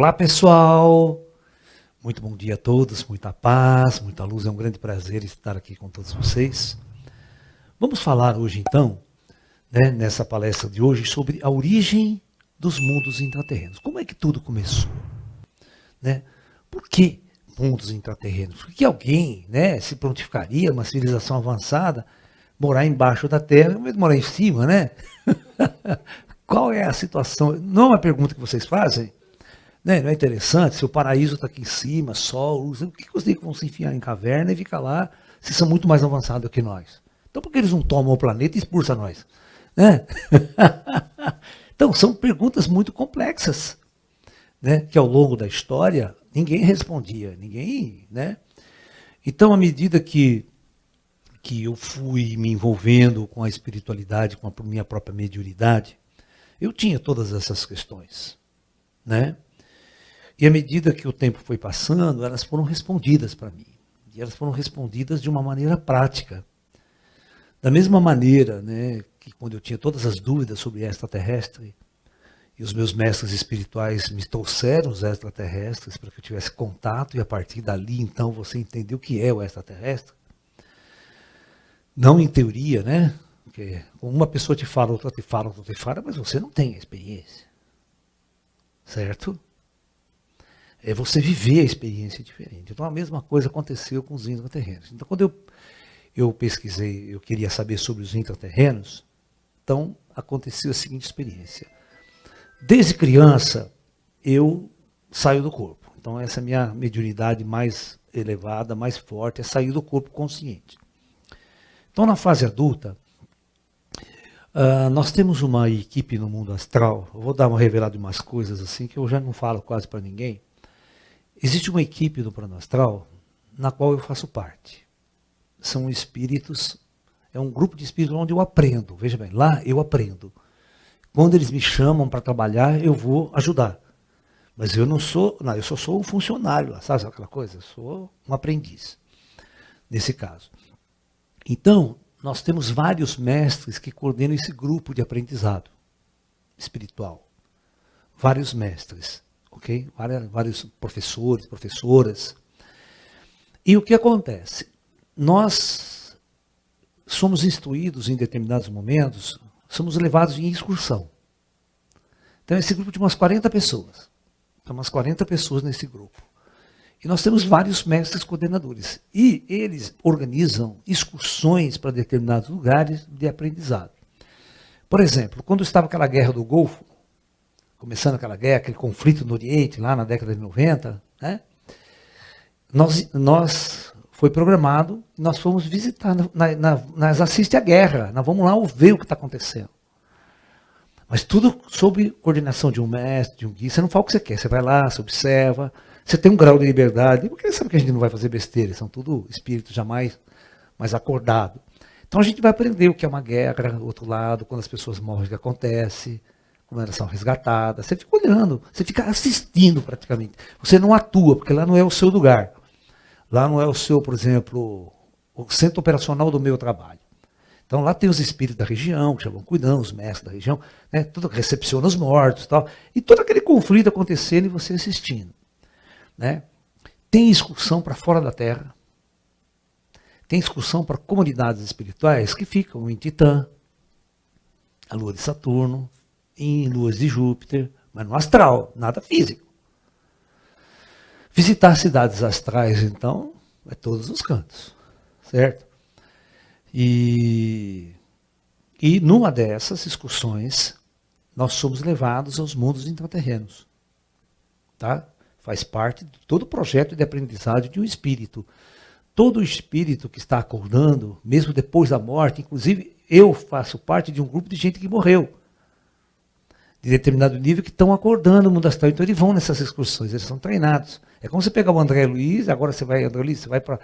Olá pessoal, muito bom dia a todos, muita paz, muita luz, é um grande prazer estar aqui com todos vocês. Vamos falar hoje então, nessa palestra de hoje, sobre a origem dos mundos intraterrenos. Como é que tudo começou? Por que mundos intraterrenos? Por que alguém se prontificaria, uma civilização avançada, morar embaixo da Terra, mas morar em cima, né? Qual é a situação? Não é uma pergunta que vocês fazem? Não é interessante? Se o paraíso está aqui em cima, sol, luz, por que vocês vão se enfiar em caverna e ficar lá se são muito mais avançados que nós? Então por que eles não tomam o planeta e expulsam nós? Então são perguntas muito complexas, que ao longo da história ninguém respondia, Então à medida que eu fui me envolvendo com a espiritualidade, com a minha própria mediunidade, eu tinha todas essas questões, E à medida que o tempo foi passando, elas foram respondidas para mim. E elas foram respondidas de uma maneira prática. Da mesma maneira que quando eu tinha todas as dúvidas sobre extraterrestre, e os meus mestres espirituais me trouxeram os extraterrestres para que eu tivesse contato, e a partir dali, então, você entendeu o que é o extraterrestre. Não em teoria, Porque uma pessoa te fala, outra te fala, mas você não tem a experiência. Certo? É você viver a experiência diferente. Então a mesma coisa aconteceu com os intraterrenos. Então quando eu pesquisei, eu queria saber sobre os intraterrenos, então aconteceu a seguinte experiência. Desde criança, eu saio do corpo. Então essa é a minha mediunidade mais elevada, mais forte, é sair do corpo consciente. Então na fase adulta, nós temos uma equipe no mundo astral, eu vou dar uma revelada de umas coisas assim que eu já não falo quase para ninguém. Existe uma equipe do plano astral na qual eu faço parte. São espíritos, é um grupo de espíritos onde eu aprendo. Veja bem, lá eu aprendo. Quando eles me chamam para trabalhar, eu vou ajudar. Mas eu eu só sou um funcionário, sabe aquela coisa? Eu sou um aprendiz, nesse caso. Então, nós temos vários mestres que coordenam esse grupo de aprendizado espiritual. Vários mestres. Okay? Vários professores, professoras. E o que acontece? Nós somos instruídos em determinados momentos, somos levados em excursão. Então esse grupo de umas 40 pessoas. Tem umas 40 pessoas nesse grupo. E nós temos vários mestres coordenadores. E eles organizam excursões para determinados lugares de aprendizado. Por exemplo, quando estava aquela guerra do Golfo, começando aquela guerra, aquele conflito no Oriente, lá na década de 90, nós foi programado, nós fomos visitar, nós assistimos a guerra, nós vamos lá ver o que está acontecendo. Mas tudo sob coordenação de um mestre, de um guia, você não fala o que você quer, você vai lá, você observa, você tem um grau de liberdade, porque sabe que a gente não vai fazer besteira, são tudo espíritos jamais mais acordados. Então a gente vai aprender o que é uma guerra, do outro lado, quando as pessoas morrem, o que acontece, como elas são resgatadas, você fica olhando, você fica assistindo praticamente. Você não atua, porque lá não é o seu lugar. Lá não é o seu, por exemplo, o centro operacional do meu trabalho. Então lá tem os espíritos da região, que já vão cuidando, os mestres da região, tudo que recepciona os mortos e todo aquele conflito acontecendo e você assistindo. Tem excursão para fora da Terra, tem excursão para comunidades espirituais que ficam em Titã, a lua de Saturno, em luas de Júpiter, mas no astral, nada físico. Visitar cidades astrais, então, é todos os cantos, certo? E numa dessas excursões, nós somos levados aos mundos intraterrenos. Tá? Faz parte de todo o projeto de aprendizagem de um espírito. Todo espírito que está acordando, mesmo depois da morte, inclusive eu faço parte de um grupo de gente que morreu, de determinado nível, que estão acordando o mundo astral. Então eles vão nessas excursões, eles são treinados. É como você pegar o André Luiz, agora você vai, André Luiz, você vai para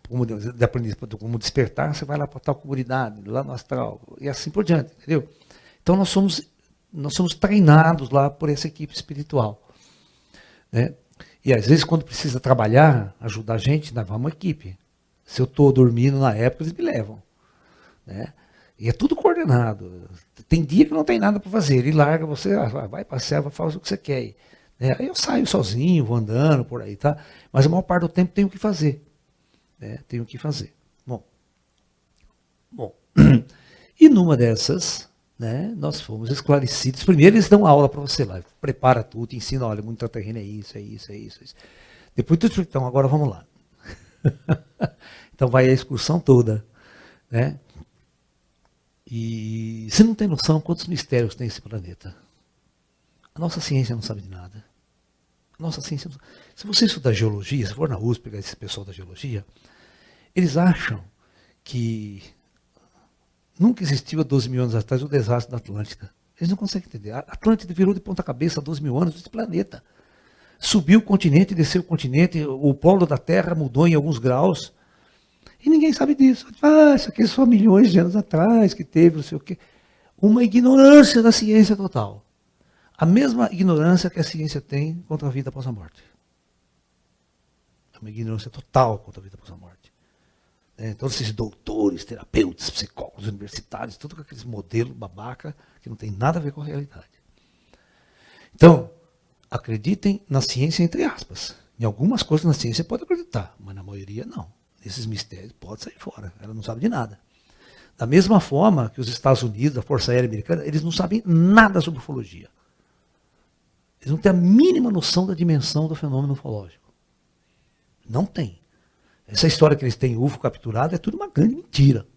como despertar, você vai lá para tal comunidade, lá no astral, e assim por diante, entendeu? Então nós somos treinados lá por essa equipe espiritual. E às vezes quando precisa trabalhar, ajudar a gente, nós vamos uma equipe. Se eu estou dormindo na época, eles me levam. E é tudo coordenado. Tem dia que não tem nada para fazer. Ele larga você, vai passear, faz o que você quer. Aí eu saio sozinho, vou andando por aí, tá? Mas a maior parte do tempo tenho que fazer. Tenho que fazer. Bom. E numa dessas, nós fomos esclarecidos. Primeiro eles dão aula para você lá, prepara tudo, ensina, olha, muito terreno é isso, é isso, é isso, é isso. Depois tu então agora vamos lá. Então vai a excursão toda, né? E você não tem noção quantos mistérios tem esse planeta. A nossa ciência não sabe de nada. A nossa ciência não... Se você estudar geologia, se for na USP pegar esse pessoal da geologia, eles acham que nunca existiu há 12 mil anos atrás o desastre da Atlântida. Eles não conseguem entender. A Atlântida virou de ponta cabeça há 12 mil anos desse planeta. Subiu o continente, desceu o continente, o polo da Terra mudou em alguns graus. E ninguém sabe disso. Isso aqui é só milhões de anos atrás que teve, não sei o quê. Uma ignorância da ciência total. A mesma ignorância que a ciência tem contra a vida após a morte. É uma ignorância total contra a vida após a morte. Todos esses doutores, terapeutas, psicólogos, universitários, tudo com aqueles modelos babaca que não tem nada a ver com a realidade. Então, acreditem na ciência entre aspas. Em algumas coisas na ciência pode acreditar, mas na maioria não. Nesses mistérios pode sair fora, ela não sabe de nada. Da mesma forma que os Estados Unidos, a Força Aérea Americana, eles não sabem nada sobre ufologia. Eles não têm a mínima noção da dimensão do fenômeno ufológico. Não tem. Essa história que eles têm UFO capturado é tudo uma grande mentira.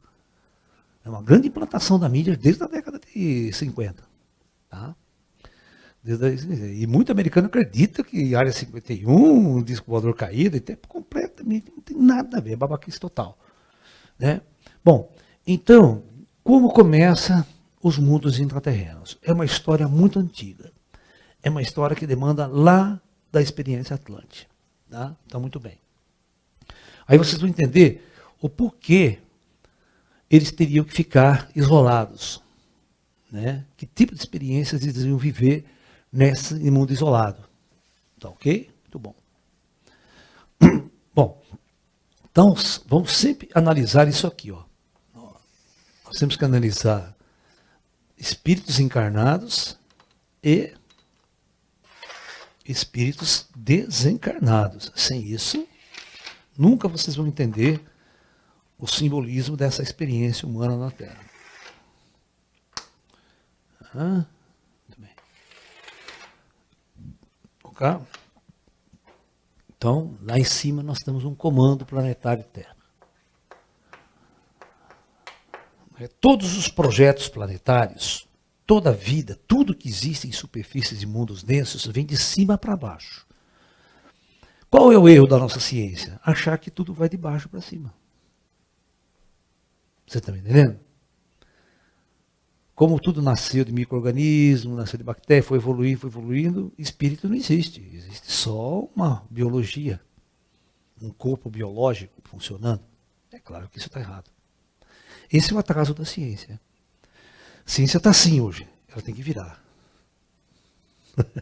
É uma grande implantação da mídia desde a década de 50. Tá? E muito americano acredita que Área 51, um disco voador caído, é completamente, não tem nada a ver, é babaquice total. Bom, então, como começa os mundos intraterrenos? É uma história muito antiga. É uma história que demanda lá da experiência Atlântica. Tá? Então, muito bem. Aí vocês vão entender o porquê eles teriam que ficar isolados. Que tipo de experiências eles iam viver nesse mundo isolado. Tá ok? Muito bom. Bom, então vamos sempre analisar isso aqui. Nós temos que analisar espíritos encarnados e espíritos desencarnados. Sem isso, nunca vocês vão entender o simbolismo dessa experiência humana na Terra. Muito bem. Ok? Então, lá em cima nós temos um comando planetário Terra. Todos os projetos planetários, toda a vida, tudo que existe em superfícies e mundos densos, vem de cima para baixo. Qual é o erro da nossa ciência? Achar que tudo vai de baixo para cima. Você está me entendendo? Como tudo nasceu de micro-organismo, nasceu de bactéria, foi evoluindo, espírito não existe. Existe só uma biologia, um corpo biológico funcionando. É claro que isso está errado. Esse é o atraso da ciência. A ciência está assim hoje, ela tem que virar.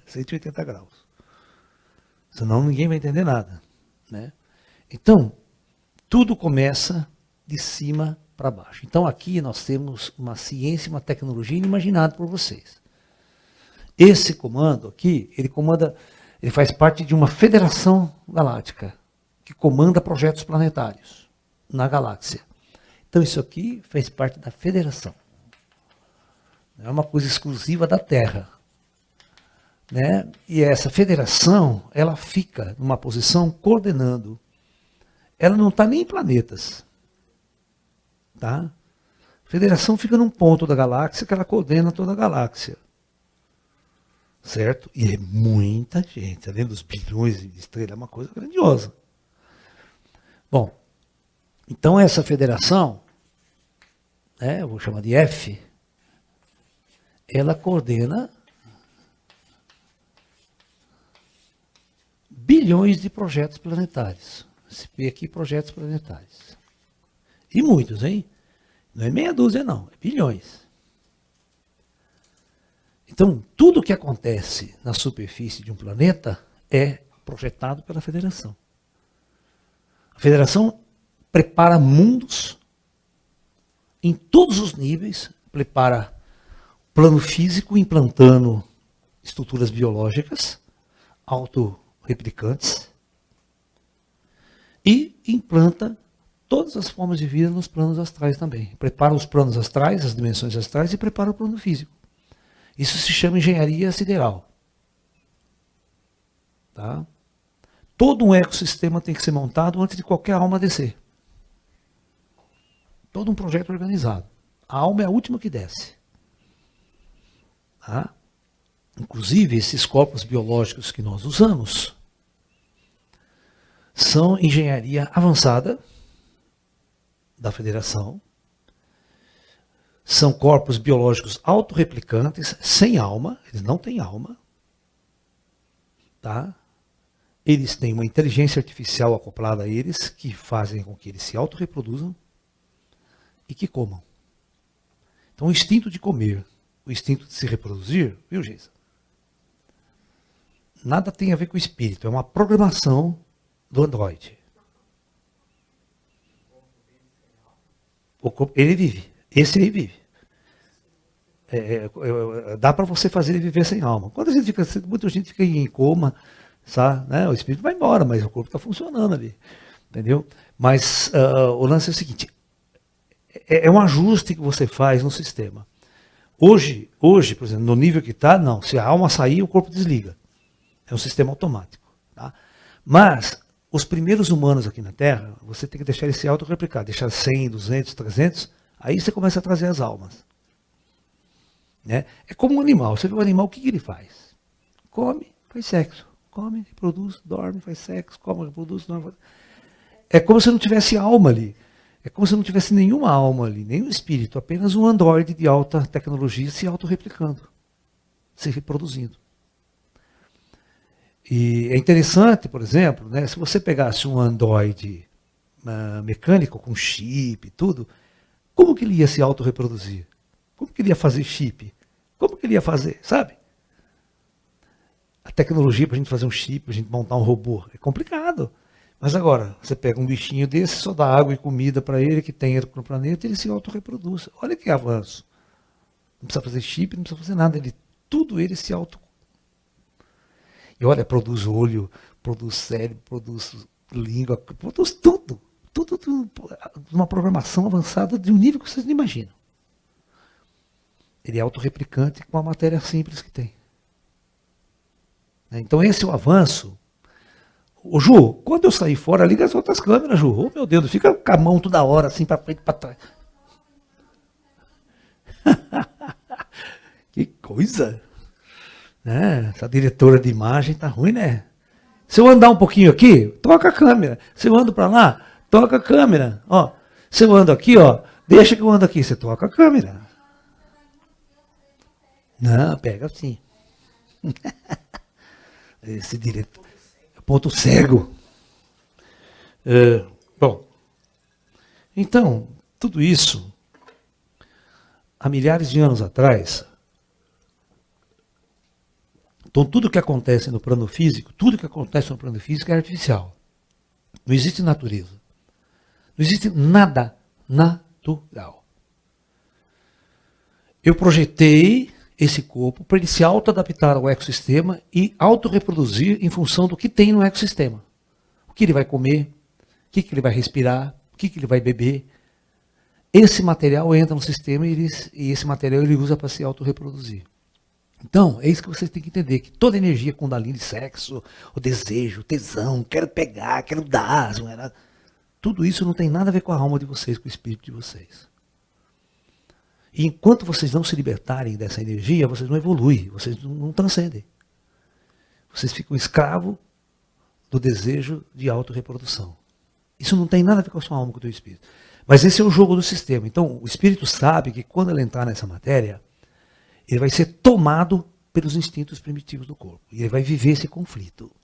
180 graus. Senão ninguém vai entender nada. Então, tudo começa de cima para baixo. Então aqui nós temos uma ciência, uma tecnologia inimaginável por vocês. Esse comando aqui, ele faz parte de uma federação galáctica, que comanda projetos planetários na galáxia. Então isso aqui faz parte da federação. Não é uma coisa exclusiva da Terra. E essa federação, ela fica numa posição coordenando. Ela não está nem em planetas. Tá? A federação fica num ponto da galáxia que ela coordena toda a galáxia. Certo? E é muita gente, além dos bilhões de estrelas, é uma coisa grandiosa. Bom, então essa federação, eu vou chamar de F, ela coordena bilhões de projetos planetários. Você vê aqui projetos planetários. E muitos, hein? Não é meia dúzia, não. É bilhões. Então, tudo o que acontece na superfície de um planeta é projetado pela Federação. A Federação prepara mundos em todos os níveis, prepara plano físico, implantando estruturas biológicas, autorreplicantes e implanta todas as formas de vida nos planos astrais também. Prepara os planos astrais, as dimensões astrais, e prepara o plano físico. Isso se chama engenharia sideral. Tá? Todo um ecossistema tem que ser montado antes de qualquer alma descer. Todo um projeto organizado. A alma é a última que desce. Tá? Inclusive, esses corpos biológicos que nós usamos são engenharia avançada da Federação. São corpos biológicos autorreplicantes, sem alma, eles não têm alma. Tá? Eles têm uma inteligência artificial acoplada a eles, que fazem com que eles se autorreproduzam e que comam. Então, o instinto de comer, o instinto de se reproduzir, viu, Geisa? Nada tem a ver com o espírito, é uma programação do Android. Ele vive, esse aí vive. Dá para você fazer ele viver sem alma. Quando a gente fica, muita gente fica em coma, sabe, né? O espírito vai embora, mas o corpo está funcionando ali, entendeu? Mas o lance é o seguinte, é um ajuste que você faz no sistema. Hoje, por exemplo, no nível que está, não, se a alma sair, o corpo desliga. É um sistema automático. Tá? Mas os primeiros humanos aqui na Terra, você tem que deixar ele se autorreplicar, deixar 100, 200, 300, aí você começa a trazer as almas. Né? É como um animal. Você vê um animal, o que ele faz? Come, faz sexo. Come, reproduz, dorme, faz sexo, come, reproduz, dorme. É como se não tivesse alma ali. É como se não tivesse nenhuma alma ali, nenhum espírito, apenas um androide de alta tecnologia se autorreplicando, se reproduzindo. E é interessante, por exemplo, né, se você pegasse um androide mecânico com chip e tudo, como que ele ia se autorreproduzir? Como que ele ia fazer chip? Como que ele ia fazer, sabe? A tecnologia para a gente fazer um chip, para a gente montar um robô, é complicado. Mas agora, você pega um bichinho desse, só dá água e comida para ele, que tem no planeta, e ele se autorreproduz. Olha que avanço. Não precisa fazer chip, não precisa fazer nada. Tudo ele se auto. E olha, produz olho, produz cérebro, produz língua, produz tudo. Tudo. Uma programação avançada de um nível que vocês não imaginam. Ele é autorreplicante com a matéria simples que tem. Então esse é o avanço. Ô, Ju, quando eu sair fora, liga as outras câmeras, Ju. Oh, meu Deus, não fica com a mão toda hora, assim, para frente e para trás. Que coisa. Né? Essa diretora de imagem tá ruim, né? Se eu andar um pouquinho aqui, toca a câmera. Se eu ando para lá, toca a câmera. Ó, se eu ando aqui, ó, deixa que eu ando aqui, você toca a câmera. Não, pega assim. Esse diretor. Ponto cego. Bom, então, tudo isso, há milhares de anos atrás, então tudo que acontece no plano físico, é artificial. Não existe natureza. Não existe nada natural. Eu projetei esse corpo para ele se auto-adaptar ao ecossistema e auto-reproduzir em função do que tem no ecossistema. O que ele vai comer, o que ele vai respirar, o que ele vai beber. Esse material entra no sistema e esse material ele usa para se auto-reproduzir. Então, é isso que vocês têm que entender, que toda energia Kundalini, sexo, o desejo, o tesão, quero pegar, quero dar, tudo isso não tem nada a ver com a alma de vocês, com o espírito de vocês. E enquanto vocês não se libertarem dessa energia, vocês não evoluem, vocês não transcendem. Vocês ficam escravos do desejo de autorreprodução. Isso não tem nada a ver com a sua alma, com o teu espírito. Mas esse é o jogo do sistema. Então, o espírito sabe que quando ele entrar nessa matéria, ele vai ser tomado pelos instintos primitivos do corpo. E ele vai viver esse conflito.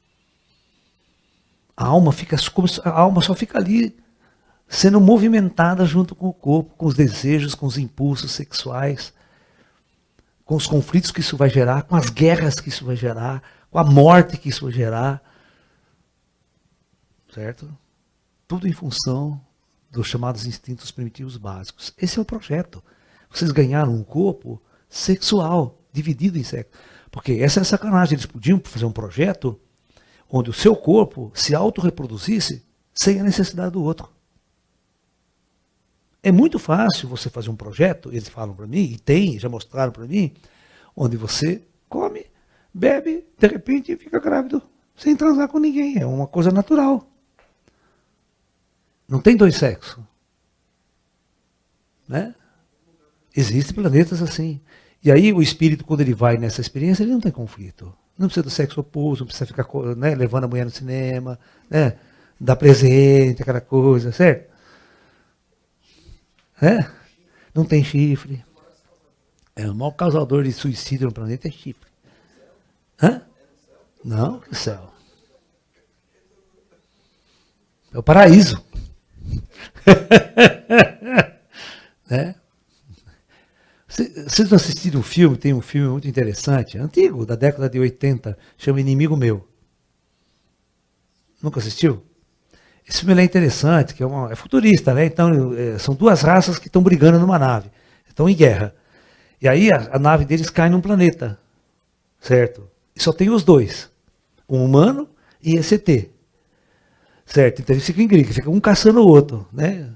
A alma só fica ali sendo movimentada junto com o corpo, com os desejos, com os impulsos sexuais, com os conflitos que isso vai gerar, com as guerras que isso vai gerar, com a morte que isso vai gerar. Certo? Tudo em função dos chamados instintos primitivos básicos. Esse é o projeto. Vocês ganharam um corpo sexual, dividido em sexo. Porque essa é a sacanagem. Eles podiam fazer um projeto onde o seu corpo se autorreproduzisse sem a necessidade do outro. É muito fácil você fazer um projeto, eles falam para mim, e tem, já mostraram para mim, onde você come, bebe, de repente fica grávido, sem transar com ninguém. É uma coisa natural. Não tem dois sexos. Né? Existem planetas assim. E aí o espírito, quando ele vai nessa experiência, ele não tem conflito. Não precisa do sexo oposto, não precisa ficar, né, levando a mulher no cinema, né, dar presente, aquela coisa, certo? É? Não tem chifre. É, o maior causador de suicídio no planeta é chifre. Hã? Não, que céu. É o paraíso. Né? Vocês não assistiram um filme? Tem um filme muito interessante, antigo, da década de 80, chama Inimigo Meu. Nunca assistiu? Esse filme é interessante, que é futurista, né? Então, são duas raças que estão brigando numa nave, estão em guerra. E aí a nave deles cai num planeta, certo? E só tem os dois, um humano e esse ET. Certo? Então eles ficam em briga, fica um caçando o outro, né?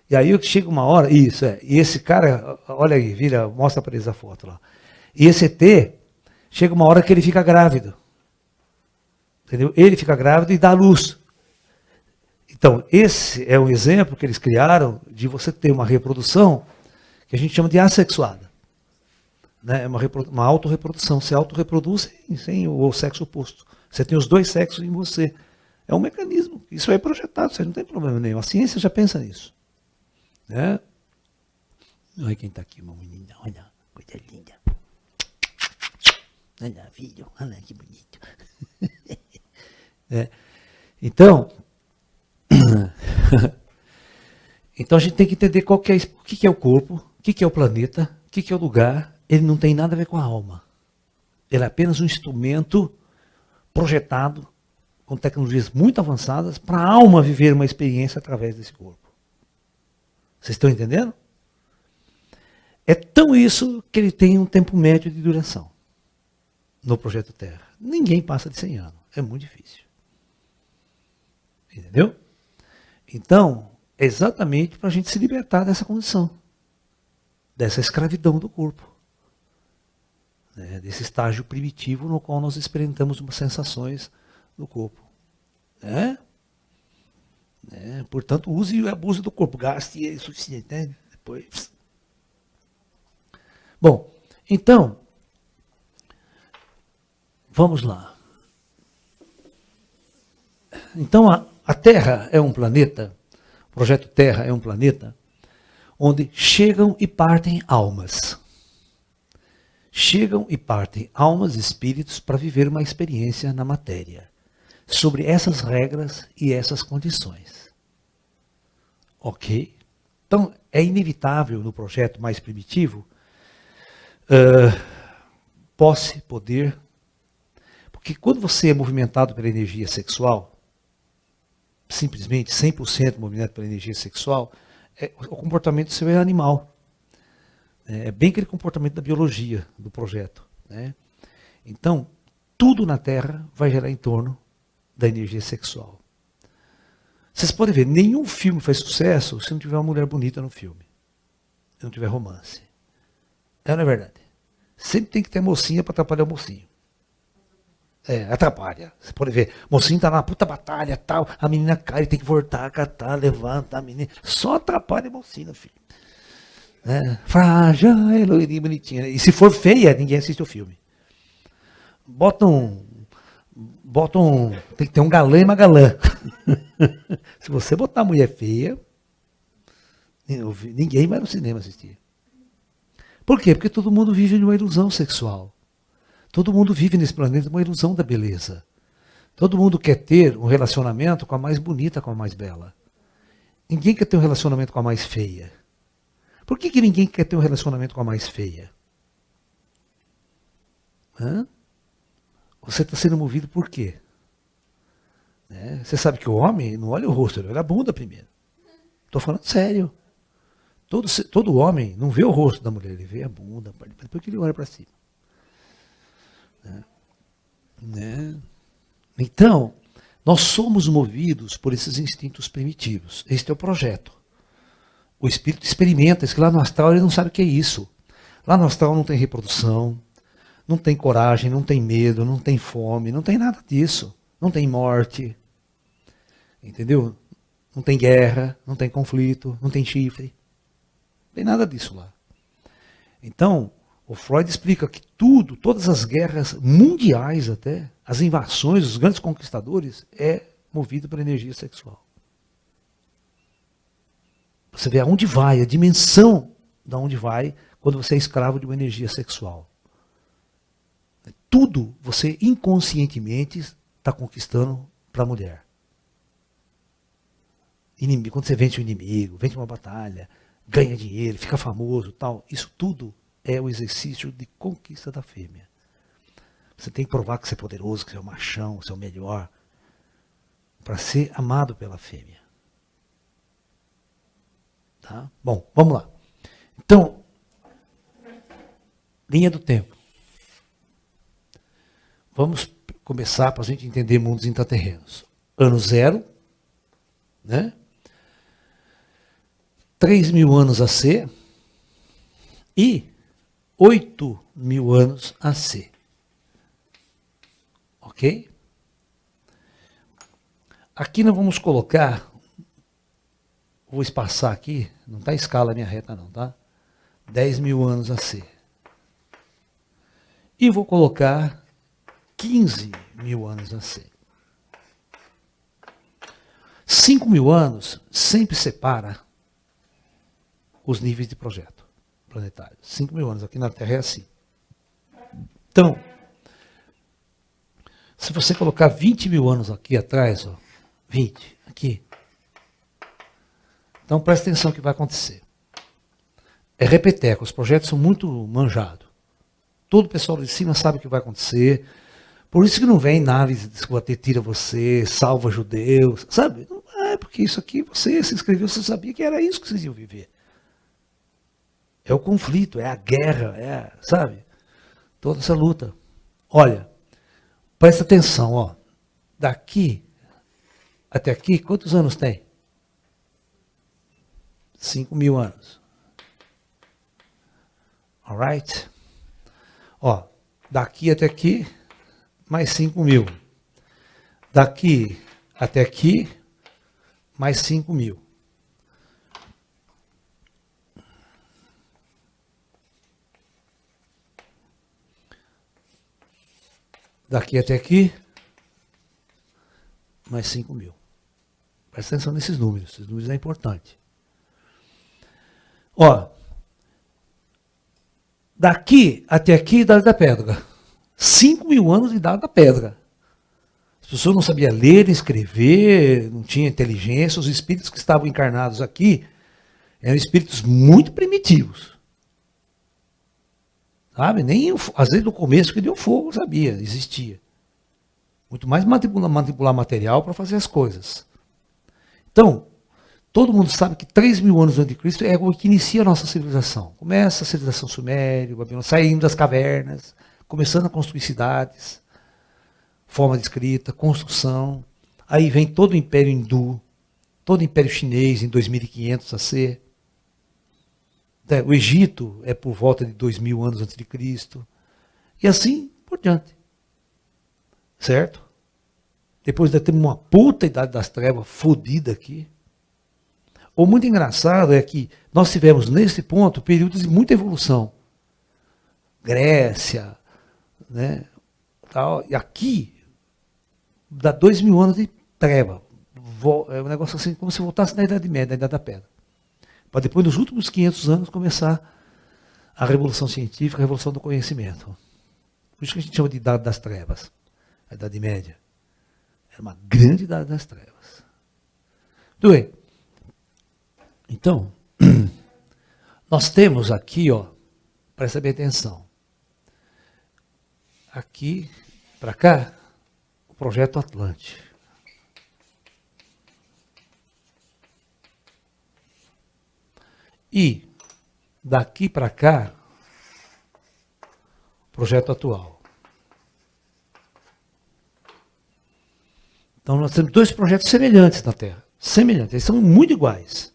E aí chega uma hora, isso é, e esse cara, olha aí, mostra para eles a foto lá. E esse ET, chega uma hora que ele fica grávido. Entendeu? Ele fica grávido e dá luz. Então, esse é um exemplo que eles criaram de você ter uma reprodução que a gente chama de assexuada. Né? É uma autorreprodução. Você autorreproduz sem o sexo oposto. Você tem os dois sexos em você. É um mecanismo. Isso é projetado, você não tem problema nenhum. A ciência já pensa nisso. Né? Olha quem está aqui, uma menina. Olha, coisa linda. Olha, filho. Olha que bonito. É. Então, então a gente tem que entender o que é o corpo, o que é o planeta, o que é o lugar. Ele não tem nada a ver com a alma. Ele é apenas um instrumento projetado com tecnologias muito avançadas para a alma viver uma experiência através desse corpo. Vocês estão entendendo? É tão isso que ele tem um tempo médio de duração no projeto Terra. Ninguém passa de 100 anos. É muito difícil. Entendeu? Então, é exatamente para a gente se libertar dessa condição, dessa escravidão do corpo, né, desse estágio primitivo no qual nós experimentamos umas sensações no corpo. Né? Portanto, use e abuse do corpo, gaste é suficiente. Né? Depois. Bom, então, vamos lá. Então, a Terra é um planeta, o projeto Terra é um planeta, onde chegam e partem almas. Chegam e partem almas e espíritos para viver uma experiência na matéria, sobre essas regras e essas condições. Ok? Então, é inevitável no projeto mais primitivo, posse, poder, porque quando você é movimentado pela energia sexual, simplesmente 100% movimentado pela energia sexual, o comportamento seu é animal. É bem aquele comportamento da biologia do projeto. Né? Então, tudo na Terra vai girar em torno da energia sexual. Vocês podem ver, nenhum filme faz sucesso se não tiver uma mulher bonita no filme. Se não tiver romance. Não é verdade? Sempre tem que ter mocinha para atrapalhar o mocinho. Atrapalha. Você pode ver, o mocinho tá na puta batalha, tal, a menina cai, tem que voltar, catar, levanta a menina. Só atrapalha o mocinho, filho. Frágil, loirinha, bonitinha. E se for feia, ninguém assiste o filme. Tem que ter um galã e uma galã. Se você botar mulher feia, ninguém vai no cinema assistir. Por quê? Porque todo mundo vive numa ilusão sexual. Todo mundo vive nesse planeta uma ilusão da beleza. Todo mundo quer ter um relacionamento com a mais bonita, com a mais bela. Ninguém quer ter um relacionamento com a mais feia. Por que ninguém quer ter um relacionamento com a mais feia? Você está sendo movido por quê? Você sabe que o homem não olha o rosto, ele olha a bunda primeiro. Estou falando sério. Todo homem não vê o rosto da mulher, ele vê a bunda, depois que ele olha para cima. Então, nós somos movidos por esses instintos primitivos. Este é o projeto. O espírito experimenta isso, que lá no astral ele não sabe o que é isso. Lá no astral não tem reprodução, não tem coragem, não tem medo, não tem fome, não tem nada disso. Não tem morte, entendeu? Não tem guerra, não tem conflito, não tem chifre. Não tem nada disso lá. Então, o Freud explica que tudo, todas as guerras mundiais até, as invasões, os grandes conquistadores, é movido por energia sexual. Você vê aonde vai, a dimensão de onde vai quando você é escravo de uma energia sexual. Tudo você inconscientemente está conquistando para a mulher. Quando você vence o inimigo, vence uma batalha, ganha dinheiro, fica famoso, tal, isso tudo é o exercício de conquista da fêmea. Você tem que provar que você é poderoso, que você é o machão, que você é o melhor, para ser amado pela fêmea. Tá? Bom, vamos lá. Então, linha do tempo. Vamos começar para a gente entender mundos intraterrenos. Ano zero, né? 3.000 anos AC e 8.000 anos AC. Ok? Aqui nós vamos colocar, vou espaçar aqui, não está a escala minha reta não, tá? 10.000 anos AC. E vou colocar 15.000 anos AC. 5.000 anos sempre separa os níveis de projeto planetário. 5.000 anos, aqui na Terra é assim. Então, se você colocar 20.000 anos aqui atrás, ó, 20, aqui. Então presta atenção no que vai acontecer. É repeteco, os projetos são muito manjados. Todo o pessoal de cima sabe o que vai acontecer. Por isso que não vem naves que tira você, salva judeus, sabe? Não é porque isso aqui você se inscreveu, você sabia que era isso que vocês iam viver. É o conflito, é a guerra, sabe? Toda essa luta. Olha, presta atenção, ó. Daqui até aqui, quantos anos tem? 5.000 anos. Alright? Ó, daqui até aqui, mais 5.000. Daqui até aqui, mais 5.000. Daqui até aqui, mais 5.000. Presta atenção nesses números, esses números é importante. Ó, daqui até aqui, idade da pedra. 5.000 anos de idade da pedra. As pessoas não sabiam ler, escrever, não tinham inteligência. Os espíritos que estavam encarnados aqui eram espíritos muito primitivos. Sabe? Nem, às vezes no começo que deu fogo, sabia, existia. Muito mais manipular material para fazer as coisas. Então, todo mundo sabe que 3.000 anos antes de Cristo é o que inicia a nossa civilização. Começa a civilização suméria, Babilônia, saindo das cavernas, começando a construir cidades, forma de escrita, construção. Aí vem todo o Império Hindu, todo o Império Chinês em 2.500 AC. O Egito é por volta de 2.000 anos antes de Cristo. E assim por diante. Certo? Depois de ter uma puta idade das trevas fodida aqui. O muito engraçado é que nós tivemos nesse ponto períodos de muita evolução. Grécia, né? Tal, e aqui dá 2.000 anos de treva. É um negócio assim, como se voltasse na Idade Média, na Idade da Pedra. Para depois, nos últimos 500 anos, começar a Revolução Científica, a Revolução do Conhecimento. Por isso que a gente chama de Idade das Trevas, a Idade Média. Era uma grande Idade das Trevas. Tudo bem. Então, nós temos aqui, ó, presta bem atenção. Aqui, para cá, o Projeto Atlante. E, daqui para cá, o projeto atual. Então nós temos dois projetos semelhantes na Terra. Semelhantes, eles são muito iguais.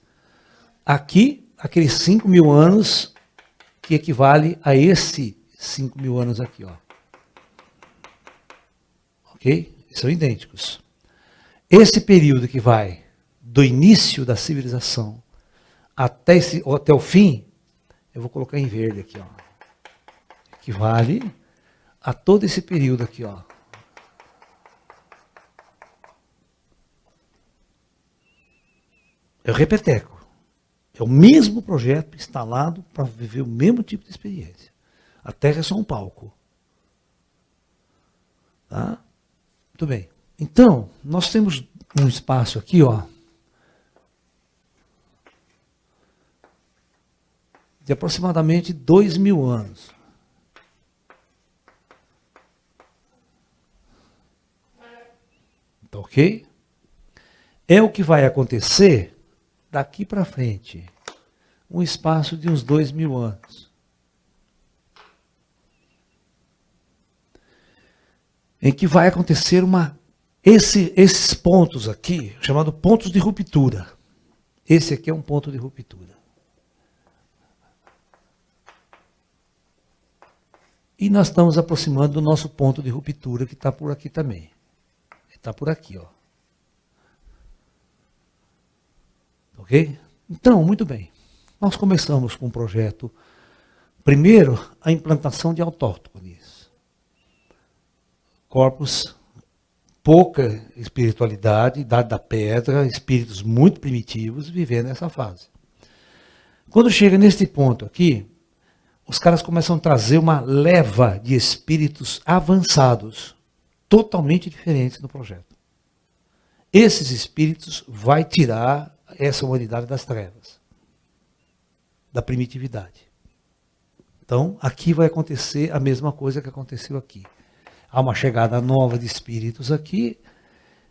Aqui, aqueles 5.000 anos que equivale a esse 5.000 anos aqui, ó. Ok? São idênticos. Esse período que vai do início da civilização até o fim, eu vou colocar em verde aqui, ó. Equivale a todo esse período aqui, ó. É o repeteco. É o mesmo projeto instalado para viver o mesmo tipo de experiência. A Terra é só um palco. Tá? Muito bem. Então, nós temos um espaço aqui, ó, de aproximadamente 2.000 anos. Tá ok? É o que vai acontecer daqui para frente. Um espaço de uns 2.000 anos. Em que vai acontecer esses pontos aqui, chamado pontos de ruptura. Esse aqui é um ponto de ruptura. E nós estamos aproximando do nosso ponto de ruptura, que está por aqui também. Está por aqui, ó. Ok? Então, muito bem. Nós começamos com um projeto. Primeiro, a implantação de autóctones. Corpos, pouca espiritualidade, idade da pedra, espíritos muito primitivos, vivendo nessa fase. Quando chega neste ponto aqui, os caras começam a trazer uma leva de espíritos avançados, totalmente diferentes do projeto. Esses espíritos vai tirar essa humanidade das trevas, da primitividade. Então, aqui vai acontecer a mesma coisa que aconteceu aqui. Há uma chegada nova de espíritos aqui.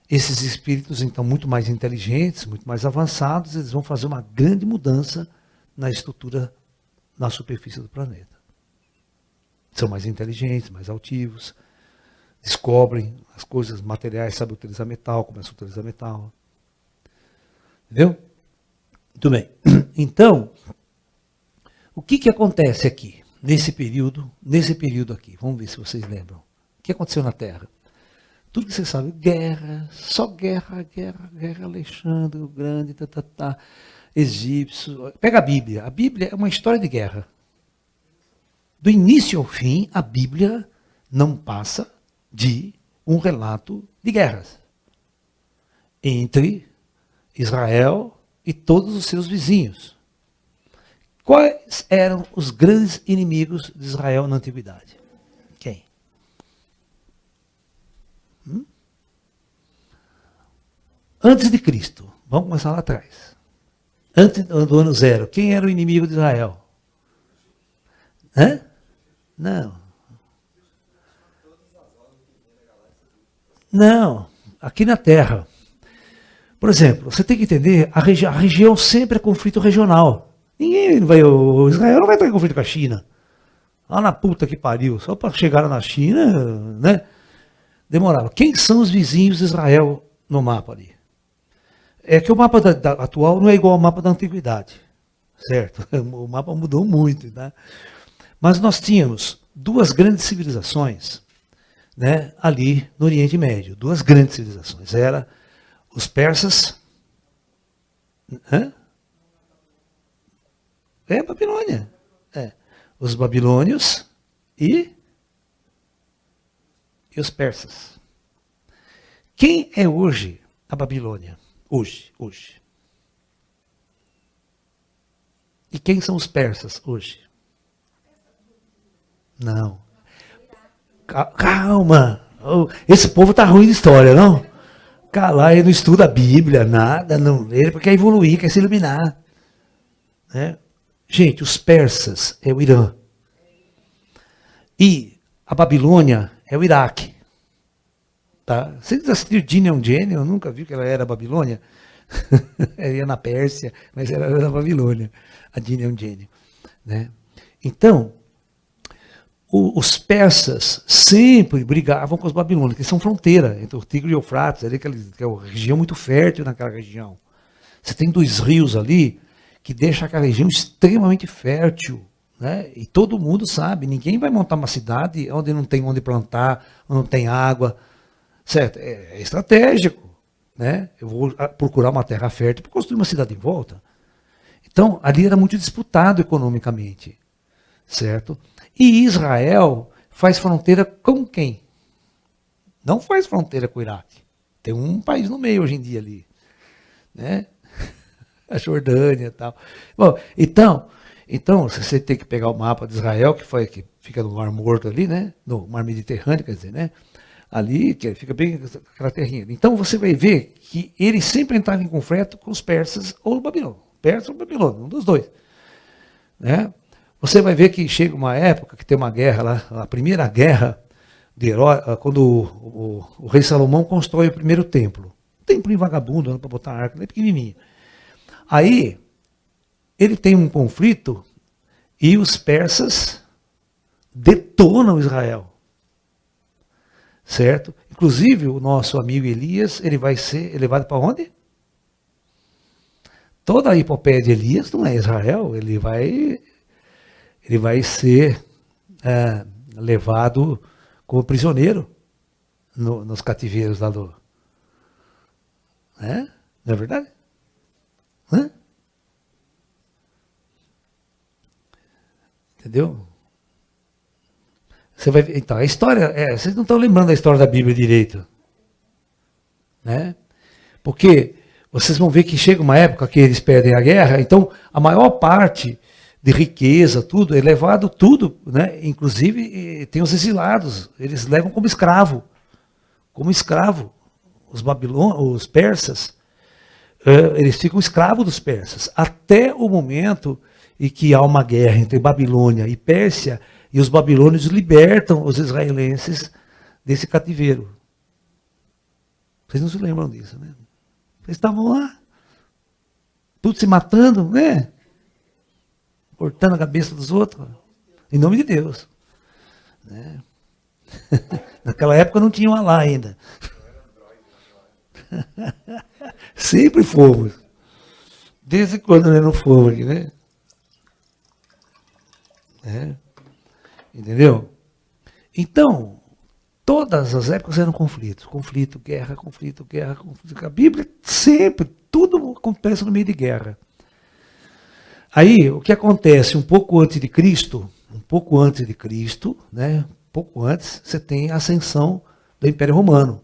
Esses espíritos, então, muito mais inteligentes, muito mais avançados, eles vão fazer uma grande mudança na estrutura, na superfície do planeta. São mais inteligentes, mais altivos, descobrem as coisas materiais, sabem utilizar metal, começam a utilizar metal. Entendeu? Muito bem. Então, o que acontece aqui, nesse período aqui? Vamos ver se vocês lembram. O que aconteceu na Terra? Tudo que vocês sabem, guerra, só guerra, Alexandre o Grande, egípcio. Pega a Bíblia é uma história de guerra. Do início ao fim, a Bíblia não passa de um relato de guerras entre Israel e todos os seus vizinhos. Quais eram os grandes inimigos de Israel na antiguidade? Quem? Antes de Cristo, vamos começar lá atrás. Antes do ano 0, quem era o inimigo de Israel? Hã? Não. Não, aqui na Terra. Por exemplo, você tem que entender, a região sempre é conflito regional. O Israel não vai entrar em conflito com a China. Lá na puta que pariu, só para chegar na China, né? Demorava. Quem são os vizinhos de Israel no mapa ali? É que o mapa atual não é igual ao mapa da antiguidade, certo? O mapa mudou muito, né? Mas nós tínhamos duas grandes civilizações, né, ali no Oriente Médio. Duas grandes civilizações. Era os persas. É Babilônia. É. Os babilônios e os persas. Quem é hoje a Babilônia? Hoje. E quem são os persas hoje? Não. Calma. Esse povo tá ruim de história, não? Cala, ele não estuda a Bíblia, nada, não. Ele quer evoluir, quer se iluminar. Né? Gente, os persas é o Irã. E a Babilônia é o Iraque. Tá? Vocês assistiram Gene Gene? Eu nunca vi que ela era Babilônia. Ela ia na Pérsia, mas ela era da Babilônia. A Gene Gene. Né? Então, Os persas sempre brigavam com os babilônios, que são fronteira entre o Tigre e o Eufrates, ali, que é uma região muito fértil naquela região. Você tem 2 rios ali que deixam aquela região extremamente fértil. Né? E todo mundo sabe, ninguém vai montar uma cidade onde não tem onde plantar, onde não tem água. Certo? É estratégico. Né? Eu vou procurar uma terra fértil para construir uma cidade em volta. Então, ali era muito disputado economicamente. Certo? E Israel faz fronteira com quem? Não faz fronteira com o Iraque. Tem um país no meio hoje em dia ali. Né? A Jordânia e tal. Bom, então, você tem que pegar o mapa de Israel, que fica no Mar Morto ali, né? No Mar Mediterrâneo, quer dizer, né? Ali, que fica bem aquela terrinha. Então você vai ver que ele sempre entrava em conflito com os persas ou o Babilônio. Persa ou Babilônia, um dos dois. Né? Você vai ver que chega uma época que tem uma guerra lá, a primeira guerra de Herói, quando o rei Salomão constrói o primeiro templo. Templo vagabundo, para botar arca, é pequenininho. Aí, ele tem um conflito e os persas detonam Israel. Certo? Inclusive, o nosso amigo Elias, ele vai ser levado para onde? Toda a epopeia de Elias não é Israel, ele vai ser levado como prisioneiro nos cativeiros lá do... Não é verdade? Entendeu? Você vai ver, então, a história, vocês não estão lembrando da história da Bíblia direito. Né? Porque vocês vão ver que chega uma época que eles perdem a guerra, então a maior parte de riqueza, tudo, é levado tudo, né? Inclusive tem os exilados, eles levam como escravo. Como escravo. Os persas, eles ficam escravos dos persas. Até o momento em que há uma guerra entre Babilônia e Pérsia, e os babilônios libertam os israelenses desse cativeiro. Vocês não se lembram disso, né? Eles estavam lá, tudo se matando, né? Cortando a cabeça dos outros, em nome de Deus. Né? Naquela época não tinha um Alá ainda. Sempre fomos. Desde quando não fomos aqui, né? Entendeu? Então, todas as épocas eram conflitos. Conflito, guerra, conflito, guerra, conflito. A Bíblia sempre, tudo acontece no meio de guerra. Aí, o que acontece um pouco antes de Cristo, né? Um pouco antes, você tem a ascensão do Império Romano.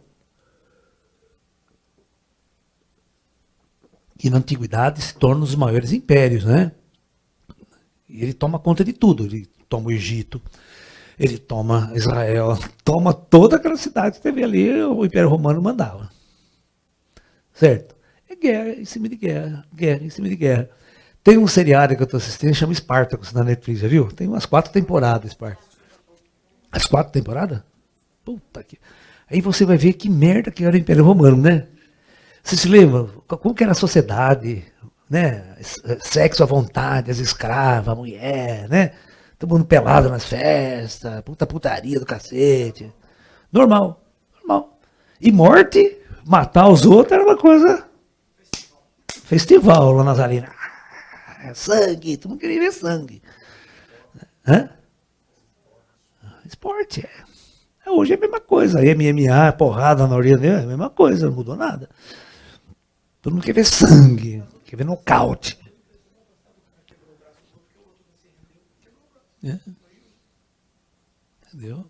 Que na antiguidade se torna um dos maiores impérios, né? E ele toma conta de tudo. Ele toma o Egito, ele toma Israel, toma toda aquela cidade que teve ali, o Império Romano mandava. Certo? É guerra em cima de guerra, guerra em cima de guerra. Tem um seriado que eu estou assistindo, chama Spartacus, na Netflix, já viu? Tem umas 4 temporadas, Spartacus. As 4 temporadas? Puta que... Aí você vai ver que merda que era o Império Romano, né? Você se lembra? Como que era a sociedade, né? Sexo à vontade, as escravas, a mulher, né? Todo mundo pelado nas festas, putaria do cacete. Normal, normal. E morte, matar os outros era uma coisa... Festival lá nas arenas. Sangue, todo mundo queria ver sangue. Esporte, Hoje é a mesma coisa. MMA, porrada na orelha dele, é a mesma coisa, não mudou nada. Todo mundo quer ver sangue, quer ver nocaute. Entendeu?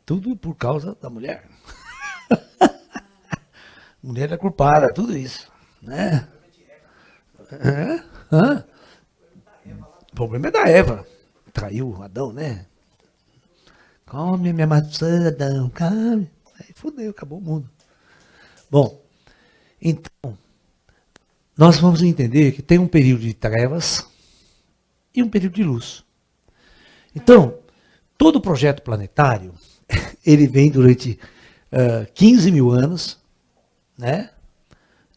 Tudo por causa da mulher. Mulher é culpada, tudo isso. Né? O problema é da Eva. Traiu Adão, né? Come minha maçã, Adão, come. Aí fudeu, acabou o mundo. Bom, então, nós vamos entender que tem um período de trevas e um período de luz. Então, todo projeto planetário, ele vem durante 15 mil anos, né?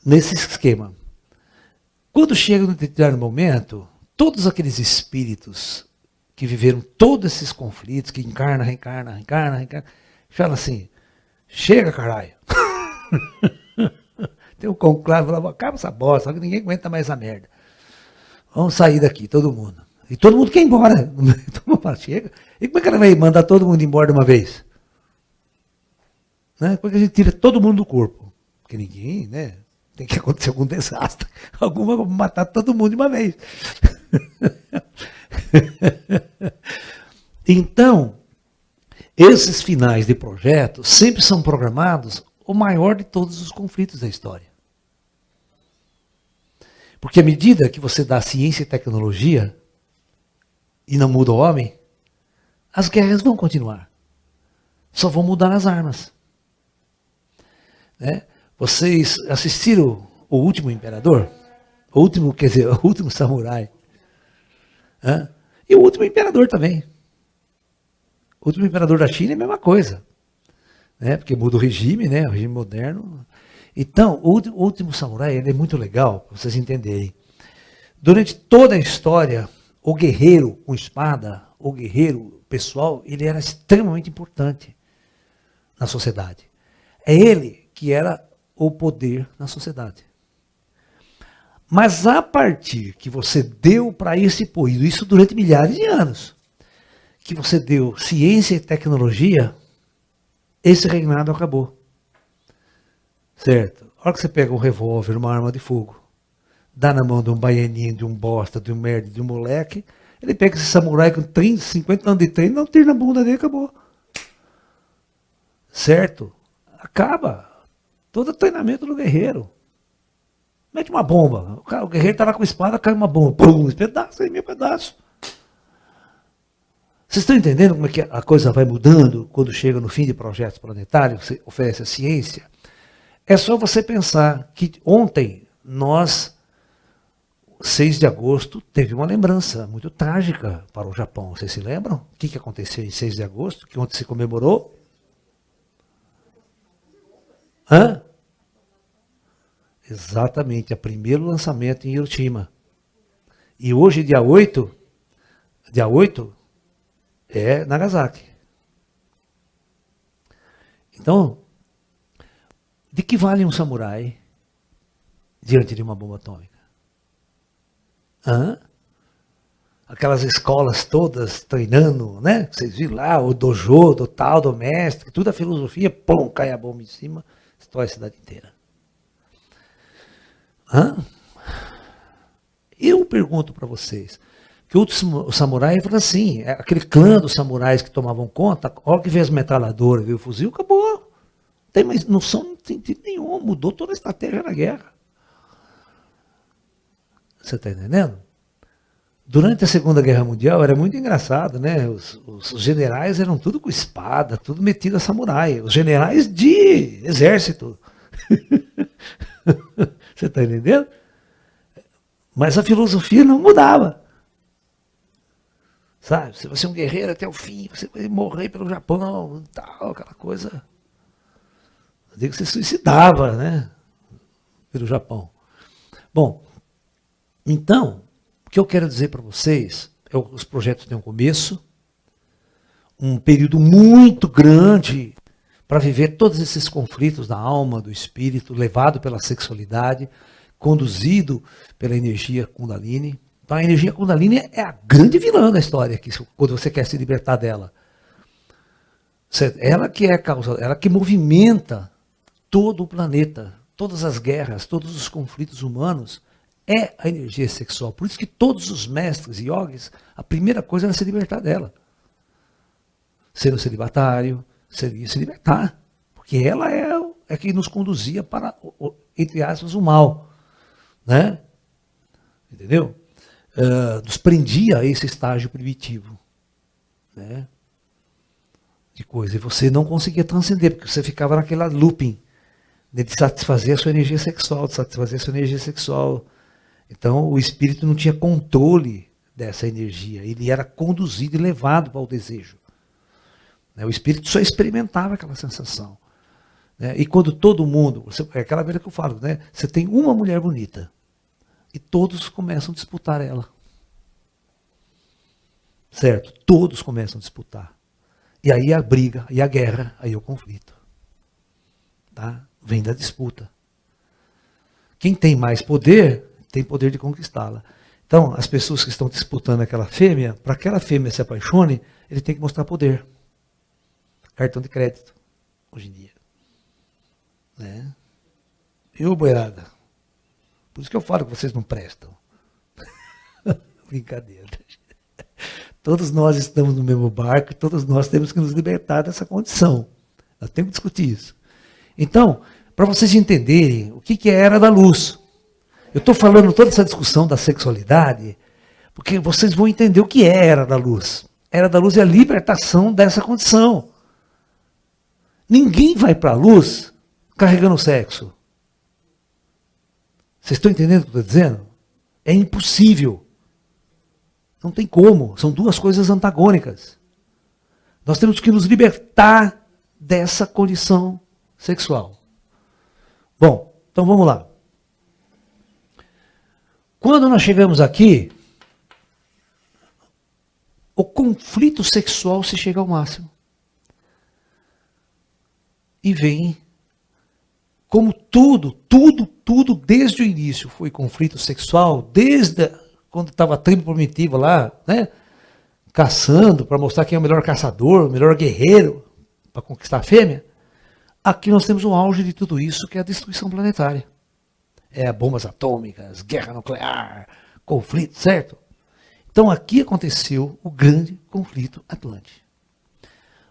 Nesse esquema. Quando chega num determinado momento, todos aqueles espíritos que viveram todos esses conflitos, que encarna, reencarna, reencarna, reencarna, fala assim, chega, caralho. Tem um conclave, fala, acaba essa bosta, só que ninguém aguenta mais essa merda. Vamos sair daqui, todo mundo. E todo mundo quer ir embora. Todo mundo fala, chega. E como é que ela vai mandar todo mundo embora de uma vez? Né? Como é que a gente tira todo mundo do corpo? Porque ninguém, né? Tem que acontecer algum desastre. Alguma vai matar todo mundo de uma vez. Então, esses finais de projeto sempre são programados o maior de todos os conflitos da história. Porque à medida que você dá ciência e tecnologia e não muda o homem, as guerras vão continuar. Só vão mudar as armas. Né? Vocês assistiram O Último Imperador? O último samurai. E o Último Imperador também. O Último Imperador da China é a mesma coisa. Né? Porque muda o regime, né? O regime moderno. Então, o Último Samurai ele é muito legal, para vocês entenderem. Durante toda a história, o guerreiro com espada, o guerreiro pessoal, ele era extremamente importante na sociedade. É ele que era o poder na sociedade. Mas a partir que você deu para esse poder, isso durante milhares de anos, que você deu ciência e tecnologia, esse reinado acabou. Certo? A hora que você pega um revólver, uma arma de fogo, dá na mão de um baianinho, de um bosta, de um merda, de um moleque, ele pega esse samurai com 30, 50 anos de treino, dá um tiro na bunda dele e acabou. Certo? Acaba. Todo o treinamento do guerreiro. Mete uma bomba. O guerreiro está lá com a espada, cai uma bomba. Pum, pedaço, aí meu pedaço. Vocês estão entendendo como é que a coisa vai mudando quando chega no fim de projetos planetários, você oferece a ciência? É só você pensar que ontem nós, 6 de agosto, teve uma lembrança muito trágica para o Japão. Vocês se lembram? O que aconteceu em 6 de agosto, que ontem se comemorou? Exatamente, o primeiro lançamento em Hiroshima. E hoje, dia 8 é Nagasaki. Então, de que vale um samurai diante de uma bomba atômica? Aquelas escolas todas treinando, né? Vocês viram lá, o dojo, do tal, do mestre, tudo a filosofia, pum, cai a bomba em cima, destrói a cidade inteira. Eu pergunto para vocês, que o samurai fala assim, aquele clã dos samurais que tomavam conta, a hora que veio as metralhadoras, veio o fuzil, acabou. Tem mais noção, não tem sentido nenhum, mudou toda a estratégia da guerra. Você está entendendo? Durante a Segunda Guerra Mundial era muito engraçado, né? Os generais eram tudo com espada, tudo metido a samurai. Os generais de exército. Você está entendendo? Mas a filosofia não mudava. Sabe? Se você é um guerreiro até o fim, você vai morrer pelo Japão, tal, aquela coisa. Eu digo que você suicidava, né? Pelo Japão. Bom, então, o que eu quero dizer para vocês é que os projetos têm um começo, um período muito grande para viver todos esses conflitos da alma, do espírito, levado pela sexualidade, conduzido pela energia Kundalini. Então a energia Kundalini é a grande vilã da história, quando você quer se libertar dela. Ela que é a causa, ela que movimenta todo o planeta, todas as guerras, todos os conflitos humanos, é a energia sexual. Por isso que todos os mestres e yogis, a primeira coisa era se libertar dela. Sendo celibatário, seria se libertar. Porque ela é que nos conduzia para, entre aspas, o mal. Né? Entendeu? Nos prendia a esse estágio primitivo. Né? De coisa. E você não conseguia transcender, porque você ficava naquela looping de satisfazer a sua energia sexual, de satisfazer a sua energia sexual. Então o espírito não tinha controle dessa energia, ele era conduzido e levado para o desejo. O espírito só experimentava aquela sensação. E quando todo mundo, é aquela vez que eu falo, né? Você tem uma mulher bonita e todos começam a disputar ela. certo? Todos começam a disputar. E aí a briga, e a guerra, aí o conflito. Tá? Vem da disputa. Quem tem mais poder, tem poder de conquistá-la. Então, as pessoas que estão disputando aquela fêmea, para aquela fêmea se apaixone, ele tem que mostrar poder. Cartão de crédito, hoje em dia. Né? E ô boiada? Por isso que eu falo que vocês não prestam. Brincadeira. Todos nós estamos no mesmo barco, todos nós temos que nos libertar dessa condição. Nós temos que discutir isso. Então, para vocês entenderem o que é a era da luz, eu estou falando toda essa discussão da sexualidade, porque vocês vão entender o que é a era da luz. A era da luz é a libertação dessa condição. Ninguém vai para a luz carregando sexo. Vocês estão entendendo o que eu estou dizendo? É impossível. Não tem como. São duas coisas antagônicas. Nós temos que nos libertar dessa condição sexual. Bom, então vamos lá. Quando nós chegamos aqui, o conflito sexual se chega ao máximo. E vem, como tudo desde o início foi conflito sexual, desde quando estava a tribo primitiva lá, né, caçando para mostrar quem é o melhor caçador, o melhor guerreiro para conquistar a fêmea. Aqui nós temos o auge de tudo isso, que é a destruição planetária. É bombas atômicas, guerra nuclear, conflito, certo? Então aqui aconteceu o grande conflito atlântico.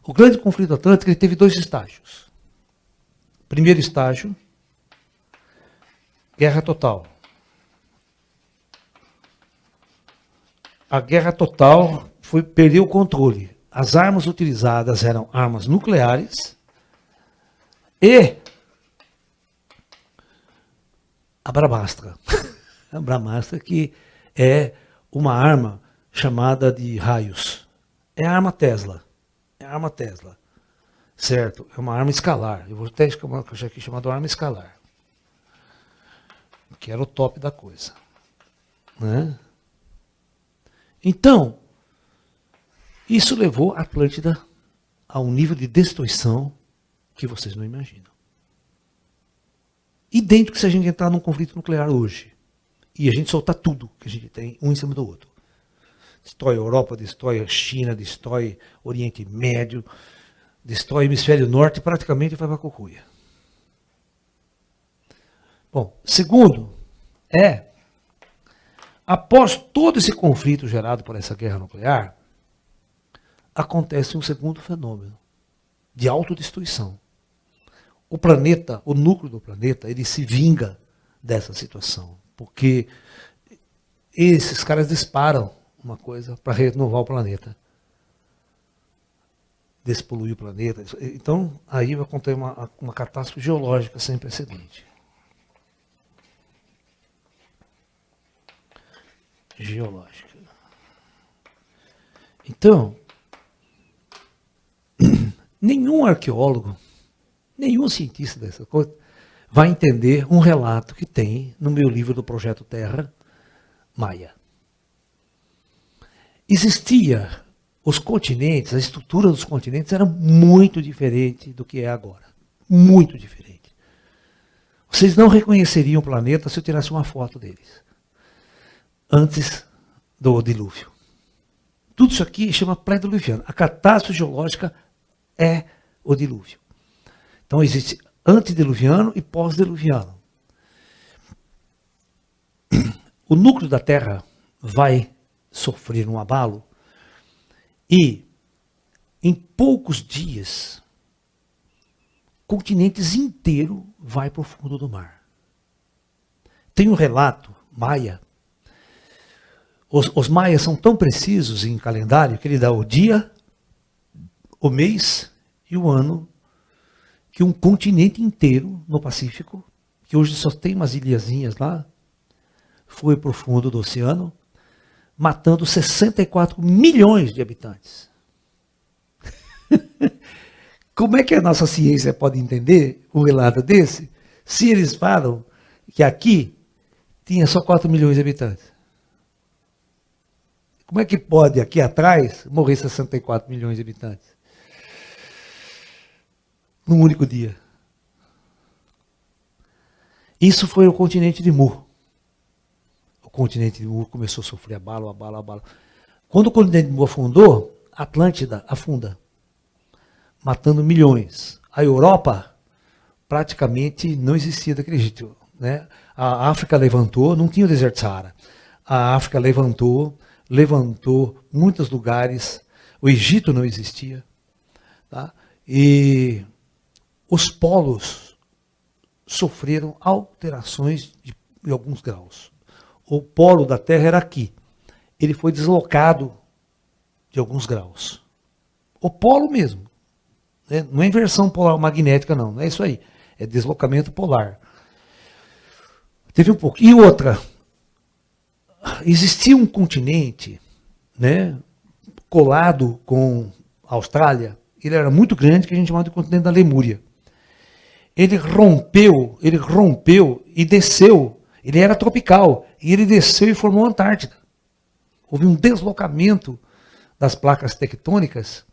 O grande conflito atlântico ele teve dois estágios. Primeiro estágio, guerra total. A guerra total perdeu o controle. As armas utilizadas eram armas nucleares e a Brahmastra. A Brahmastra que é uma arma chamada de raios. É a arma Tesla. É a arma Tesla. Certo? É uma arma escalar. Eu vou até achar aqui chamada arma escalar. Que era o top da coisa. Né? Então, isso levou a Atlântida a um nível de destruição que vocês não imaginam. Idêntico se a gente entrar num conflito nuclear hoje. E a gente soltar tudo que a gente tem, um em cima do outro. Destrói a Europa, destrói a China, destrói o Oriente Médio, destrói o hemisfério norte e praticamente vai para a cucuia. Bom, segundo, após todo esse conflito gerado por essa guerra nuclear, acontece um segundo fenômeno de autodestruição. O planeta, o núcleo do planeta, ele se vinga dessa situação, porque esses caras disparam uma coisa para renovar o planeta. Despoluir o planeta. Então, aí vai acontecer uma catástrofe geológica sem precedente. Geológica. Então, nenhum arqueólogo, nenhum cientista dessa coisa vai entender um relato que tem no meu livro do Projeto Terra, Maia. Existia os continentes, a estrutura dos continentes era muito diferente do que é agora. Muito diferente. Vocês não reconheceriam o planeta se eu tirasse uma foto deles. Antes do dilúvio. Tudo isso aqui chama pré-diluviano. A catástrofe geológica é o dilúvio. Então existe antediluviano e pós-diluviano. O núcleo da Terra vai sofrer um abalo e em poucos dias o continente inteiro vai para o fundo do mar. Tem um relato maia. Os maias são tão precisos em calendário que ele dá o dia, o mês e o ano que um continente inteiro no Pacífico, que hoje só tem umas ilhazinhas lá, foi para o fundo do oceano, matando 64 milhões de habitantes. Como é que a nossa ciência pode entender um relato desse, se eles falam que aqui tinha só 4 milhões de habitantes? Como é que pode, aqui atrás, morrer 64 milhões de habitantes? Num único dia. Isso foi o continente de Mu. O continente de Mu começou a sofrer abalo. Quando o continente de Mu afundou, a Atlântida afunda, matando milhões. A Europa praticamente não existia daquele jeito, né? A África levantou, não tinha o deserto Saara. A África levantou muitos lugares. O Egito não existia, tá? E os polos sofreram alterações de alguns graus. O polo da Terra era aqui. Ele foi deslocado de alguns graus. O polo mesmo. Né? Não é inversão polar magnética, não é isso aí. É deslocamento polar. Teve um pouco. E outra, existia um continente, né, colado com a Austrália. Ele era muito grande, que a gente chamava de continente da Lemúria. Ele rompeu e desceu. Ele era tropical. E ele desceu e formou a Antártida. Houve um deslocamento das placas tectônicas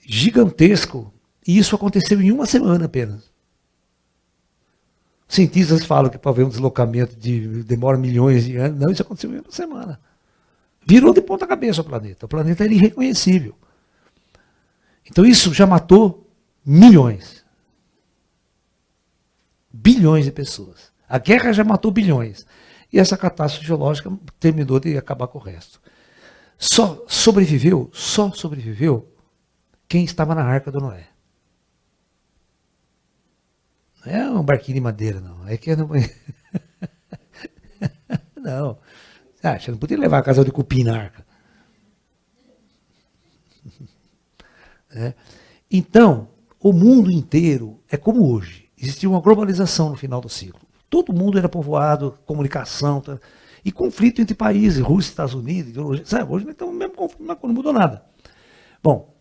gigantesco. E isso aconteceu em uma semana apenas. Cientistas falam que para haver um deslocamento demora milhões de anos. Não, isso aconteceu em uma semana. Virou de ponta cabeça o planeta. O planeta era irreconhecível. Então isso já matou milhões. Bilhões de pessoas. A guerra já matou bilhões. E essa catástrofe geológica terminou de acabar com o resto. Só sobreviveu quem estava na Arca do Noé. Não é um barquinho de madeira, não. É que não. Não. Ah, você não podia levar a casal de cupim na arca. É. Então, o mundo inteiro é como hoje. Existia uma globalização no final do ciclo. Todo mundo era povoado, comunicação, tá? E conflito entre países, Rússia, Estados Unidos, ideologia. Sabe, hoje nós estamos no mesmo conflito, mas não mudou nada. Bom,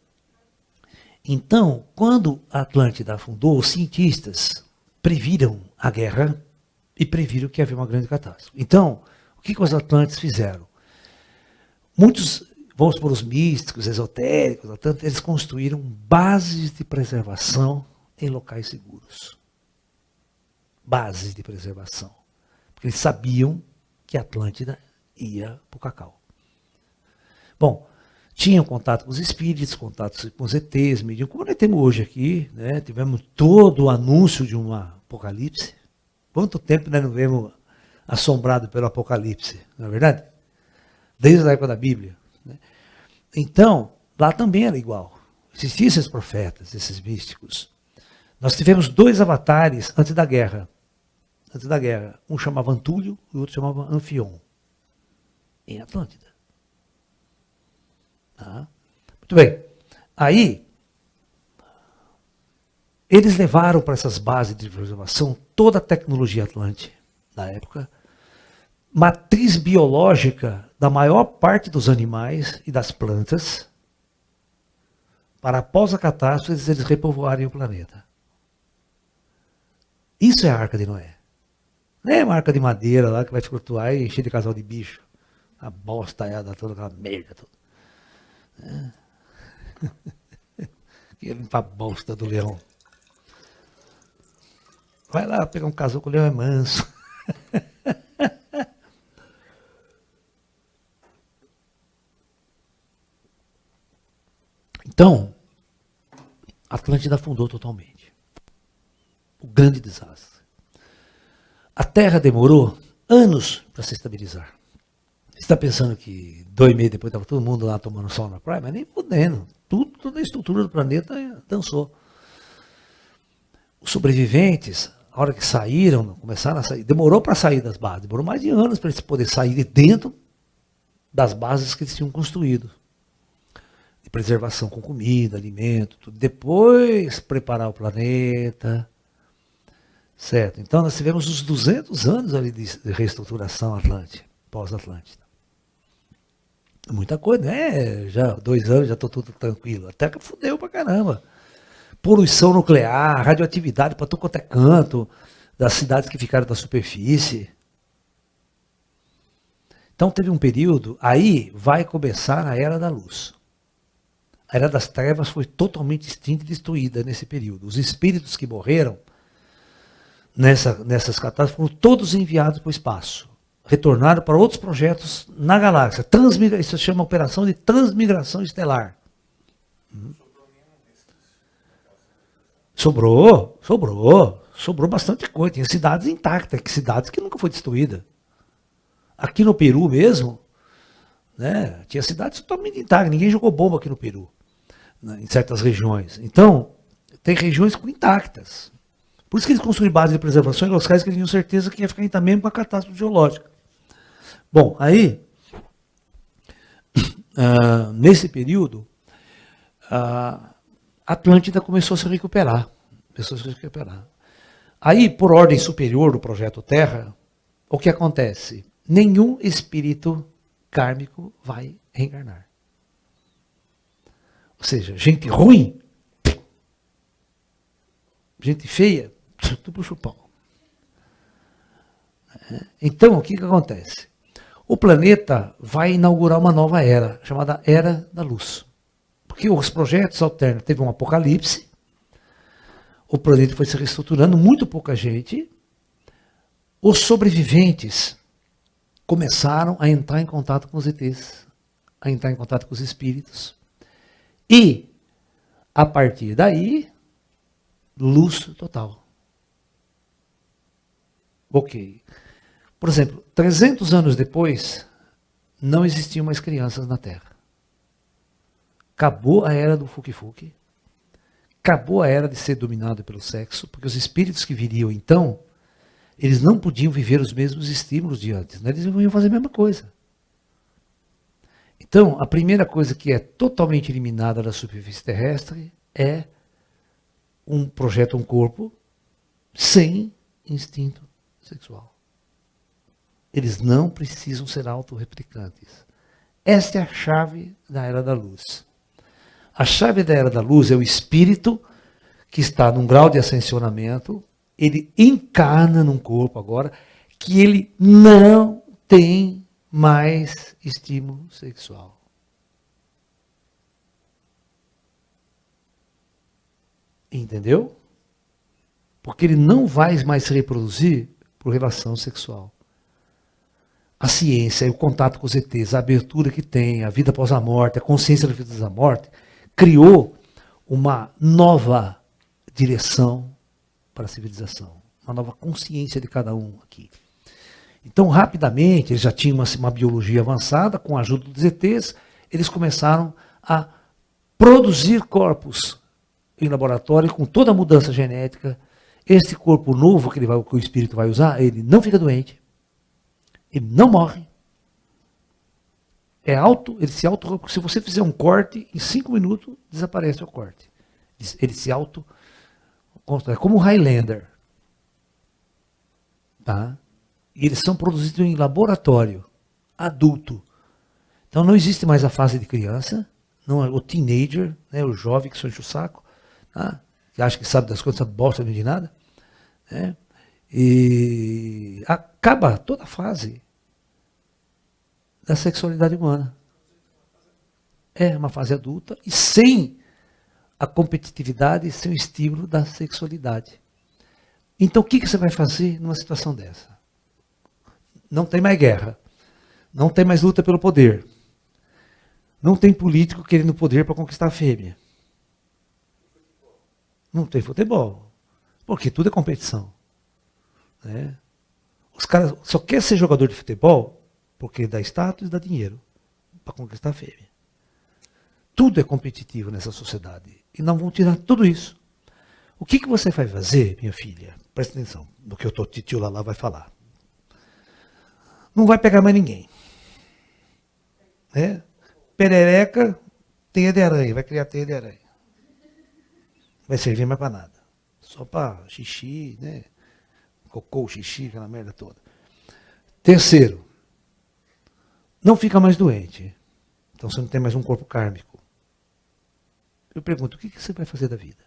então, quando a Atlântida afundou, os cientistas previram a guerra e previram que havia uma grande catástrofe. Então, o que os atlantes fizeram? Muitos, vamos por os místicos, esotéricos, eles construíram bases de preservação em locais seguros. Bases de preservação. Porque eles sabiam que a Atlântida ia para o cacau. Bom, tinham contato com os espíritos, contato com os ETs, mediam, como nós temos hoje aqui, né? Tivemos todo o anúncio de um apocalipse. Quanto tempo nós não vemos assombrado pelo apocalipse, não é verdade? Desde a época da Bíblia. Né? Então, lá também era igual. Existiam esses profetas, esses místicos. Nós tivemos 2 avatares antes da guerra. Um chamava Antúlio e o outro chamava Anfion. Em Atlântida. Tá? Muito bem. Aí, eles levaram para essas bases de preservação toda a tecnologia Atlante da época, matriz biológica da maior parte dos animais e das plantas, para após a catástrofe eles repovoarem o planeta. Isso é a Arca de Noé. Não é uma arca de madeira lá que vai flutuar e encher de casal de bicho. A bosta toda, aquela merda toda. Queria limpar a bosta do leão. Vai lá pegar um casal com o leão é manso. Então, a Atlântida afundou totalmente. O grande desastre. A Terra demorou anos para se estabilizar. Você está pensando que 2 meses depois estava todo mundo lá tomando sol na praia? Mas nem podendo. Toda a estrutura do planeta dançou. Os sobreviventes, a hora que saíram, começaram a sair, demorou para sair das bases. Demorou mais de anos para eles poderem sair de dentro das bases que eles tinham construído. De preservação com comida, alimento, tudo. Depois preparar o planeta. Certo? Então nós tivemos uns 200 anos ali de reestruturação Atlântica, pós-Atlântida. Muita coisa, né? Já 2 anos já estou tudo tranquilo. Até que fudeu pra caramba. Poluição nuclear, radioatividade para tudo quanto é canto, das cidades que ficaram da superfície. Então teve um período, aí vai começar a Era da Luz. A Era das Trevas foi totalmente extinta e destruída nesse período. Os espíritos que morreram nessas catástrofes foram todos enviados para o espaço. Retornaram para outros projetos na galáxia. Isso se chama operação de transmigração estelar. Sobrou bastante coisa. Tinha cidades intactas, cidades que nunca foi destruída. Aqui no Peru mesmo, né, tinha cidades totalmente intactas. Ninguém jogou bomba aqui no Peru, né, em certas regiões. Então, tem regiões intactas. Por isso que eles construíram base de preservação em locais que eles tinham certeza que ia ficar intacto mesmo com a catástrofe geológica. Bom, aí, nesse período, a Atlântida começou a se recuperar. Aí, por ordem superior do projeto Terra, o que acontece? Nenhum espírito kármico vai reencarnar. Ou seja, gente ruim, gente feia, tudo pro chupão. Então, o que acontece? O planeta vai inaugurar uma nova era, chamada Era da Luz. Porque os projetos alternos, teve um apocalipse, o planeta foi se reestruturando, muito pouca gente. Os sobreviventes começaram a entrar em contato com os ETs, a entrar em contato com os espíritos. E, a partir daí, luz total. Ok. Por exemplo, 300 anos depois, não existiam mais crianças na Terra. Acabou a era do fuki-fuki. Acabou a era de ser dominado pelo sexo, porque os espíritos que viriam então, eles não podiam viver os mesmos estímulos de antes, né? Eles iam fazer a mesma coisa. Então, a primeira coisa que é totalmente eliminada da superfície terrestre é um corpo sem instinto sexual. Eles não precisam ser autorreplicantes. Esta é a chave da Era da Luz. A chave da Era da Luz é o espírito que está num grau de ascensionamento, ele encarna num corpo agora que ele não tem mais estímulo sexual. Entendeu? Porque ele não vai mais se reproduzir por relação sexual. A ciência, o contato com os ETs, a abertura que tem, a vida após a morte, a consciência da vida após a morte, criou uma nova direção para a civilização, uma nova consciência de cada um aqui. Então, rapidamente, eles já tinham uma biologia avançada, com a ajuda dos ETs, eles começaram a produzir corpos em laboratório com toda a mudança genética. Este corpo novo que o espírito vai usar, ele não fica doente, ele não morre. Ele se auto, se você fizer um corte, em 5 minutos desaparece o corte. Ele se auto constrói, como o Highlander. Tá? E eles são produzidos em laboratório, adulto. Então não existe mais a fase de criança, não é o teenager, né, o jovem que só enche o saco, tá? Que acha que sabe das coisas, sabe bosta de nada. Né? E acaba toda a fase da sexualidade humana. É uma fase adulta e sem a competitividade, sem o estímulo da sexualidade. Então o que você vai fazer numa situação dessa? Não tem mais guerra, não tem mais luta pelo poder, não tem político querendo poder para conquistar a fêmea. Não tem futebol, porque tudo é competição. Né? Os caras só querem ser jogador de futebol porque dá status e dá dinheiro para conquistar a fêmea. Tudo é competitivo nessa sociedade. E não vão tirar tudo isso. O que você vai fazer, minha filha? Presta atenção no que o tio Lala vai falar. Não vai pegar mais ninguém. Né? Perereca, teia de aranha. Vai criar teia de aranha. Vai servir mais para nada. Só para xixi, né? Cocô, xixi, aquela merda toda. Terceiro, não fica mais doente. Então você não tem mais um corpo kármico. Eu pergunto, o que você vai fazer da vida?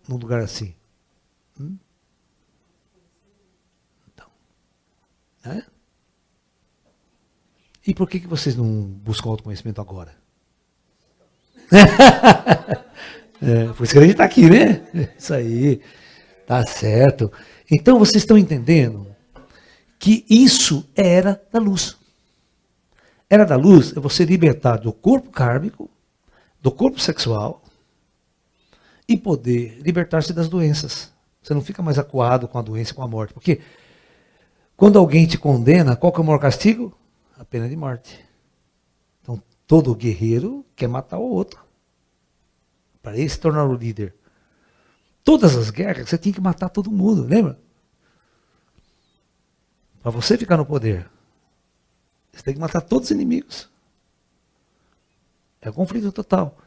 Num lugar assim? Então, né? E por que vocês não buscam autoconhecimento agora? Por isso que a gente está aqui, né? Isso aí, tá certo. Então vocês estão entendendo que isso é era da luz. Era da luz é você libertar do corpo kármico, do corpo sexual, e poder libertar-se das doenças. Você não fica mais acuado com a doença e com a morte. Porque quando alguém te condena, qual que é o maior castigo? A pena de morte. Então, todo guerreiro quer matar o outro. Para ele se tornar o líder. Todas as guerras, você tinha que matar todo mundo, lembra? Para você ficar no poder, você tem que matar todos os inimigos. É um conflito total.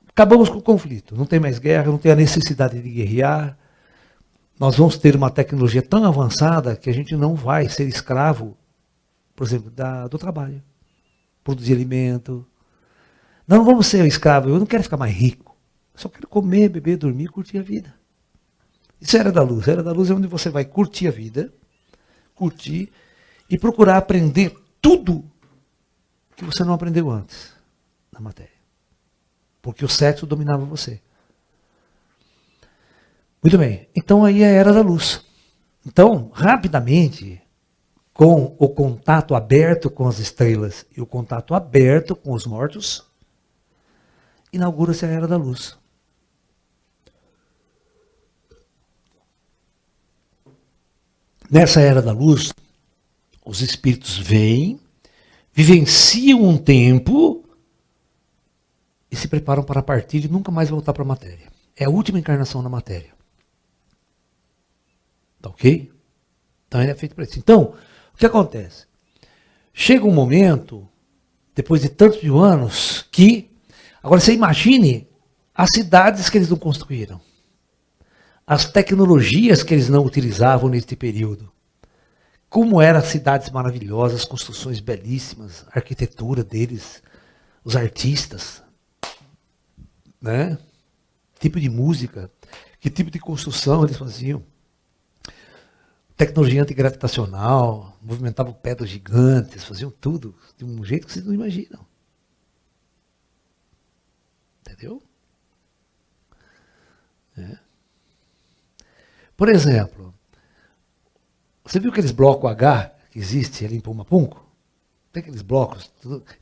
Acabamos com o conflito. Não tem mais guerra, não tem a necessidade de guerrear. Nós vamos ter uma tecnologia tão avançada que a gente não vai ser escravo, por exemplo, do trabalho. Produzir alimento. Nós não vamos ser escravo. Eu não quero ficar mais rico. Eu só quero comer, beber, dormir e curtir a vida. Isso era da luz. Era da luz é onde você vai curtir a vida, curtir e procurar aprender tudo que você não aprendeu antes na matéria. Porque o sexo dominava você. Muito bem. Então aí é a era da luz. Então, rapidamente, com o contato aberto com as estrelas e o contato aberto com os mortos, inaugura-se a era da luz. Nessa era da luz, os espíritos vêm, vivenciam um tempo e se preparam para partir e nunca mais voltar para a matéria. É a última encarnação na matéria. Tá ok? Então ele é feito para isso. Então, o que acontece? Chega um momento, depois de tantos mil anos, que... Agora você imagine as cidades que eles não construíram. As tecnologias que eles não utilizavam neste período. Como eram as cidades maravilhosas, construções belíssimas, a arquitetura deles, os artistas, né? Tipo de música, que tipo de construção eles faziam. Tecnologia antigravitacional, movimentavam pedras gigantes, faziam tudo de um jeito que vocês não imaginam. Entendeu? É. Por exemplo, você viu aqueles blocos H que existe ali em Pumapunco? Tem aqueles blocos,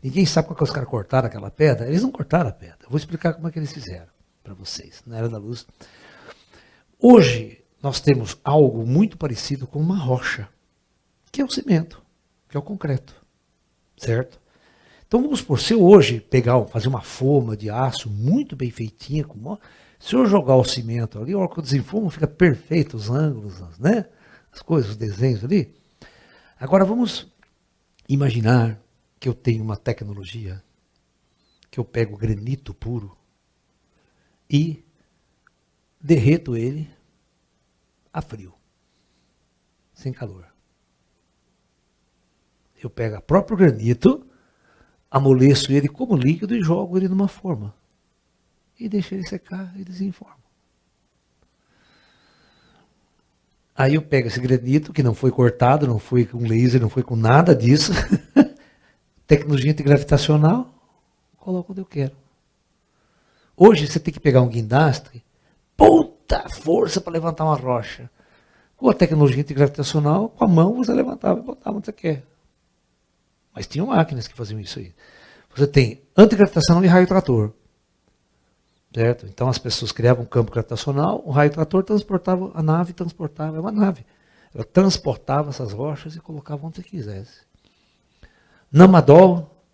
ninguém sabe como é que os caras cortaram aquela pedra. Eles não cortaram a pedra. Eu vou explicar como é que eles fizeram para vocês, na Era da Luz. Hoje, nós temos algo muito parecido com uma rocha, que é o cimento, que é o concreto, certo? Então vamos supor, se eu hoje fazer uma forma de aço muito bem feitinha, se eu jogar o cimento ali, a hora que eu desenformo, fica perfeito os ângulos, né? As coisas, os desenhos ali. Agora vamos imaginar que eu tenho uma tecnologia, que eu pego granito puro e derreto ele a frio, sem calor. Eu pego o próprio granito, amoleço ele como líquido e jogo ele numa forma. E deixo ele secar e desenformo. Aí eu pego esse granito, que não foi cortado, não foi com laser, não foi com nada disso. Tecnologia antigravitacional, coloco onde eu quero. Hoje você tem que pegar um guindastre, puta força para levantar uma rocha. Com a tecnologia antigravitacional, com a mão você levantava e botava onde você quer. Mas tinham máquinas que faziam isso aí. Você tem antigravitacional e raio trator. Certo? Então as pessoas criavam um campo gravitacional, o raio trator transportava, a nave transportava, é uma nave. Ela transportava essas rochas e colocava onde você quisesse. Namadol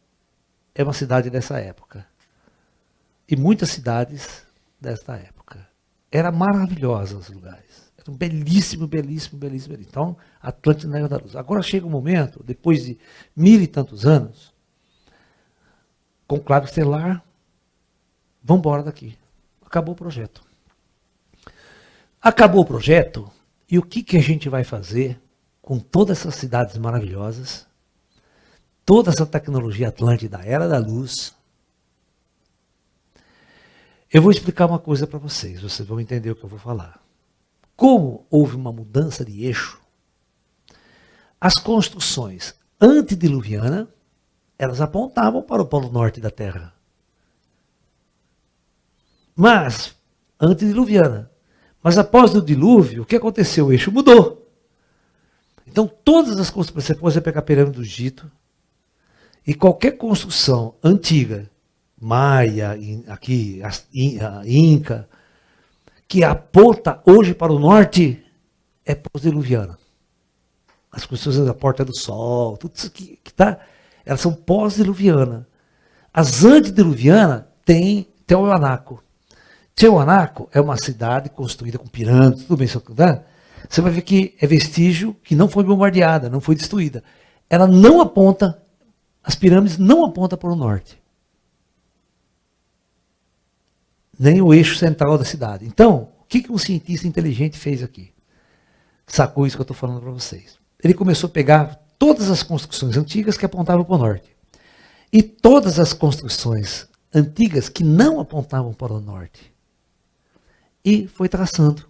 é uma cidade dessa época. E muitas cidades desta época. Eram maravilhosos os lugares. Eram belíssimo, belíssimo, belíssimo, belíssimo. Então, Atlântida na Era da Luz. Agora chega um momento, depois de 1000 e tantos anos, conclave estelar, vamos embora daqui. Acabou o projeto. Acabou o projeto, e o que a gente vai fazer com todas essas cidades maravilhosas, toda essa tecnologia Atlântida, Era da Luz? Eu vou explicar uma coisa para vocês vão entender o que eu vou falar. Como houve uma mudança de eixo, as construções antediluviana elas apontavam para o polo norte da Terra. Mas, antediluviana. Mas após o dilúvio, o que aconteceu? O eixo mudou. Então, todas as construções, você pode pegar a pirâmide do Egito, e qualquer construção antiga, maia, aqui, inca, que aponta hoje para o norte, é pós-diluviana. As construções da Porta do Sol, tudo isso que está, elas são pós-diluvianas. As antediluvianas têm Tiahuanaco. Tiahuanaco é uma cidade construída com pirâmides, tudo bem, você vai ver que é vestígio que não foi bombardeada, não foi destruída. Ela não aponta, as pirâmides não apontam para o norte. Nem o eixo central da cidade. Então, o que um cientista inteligente fez aqui? Sacou isso que eu estou falando para vocês. Ele começou a pegar todas as construções antigas que apontavam para o norte. E todas as construções antigas que não apontavam para o norte. E foi traçando.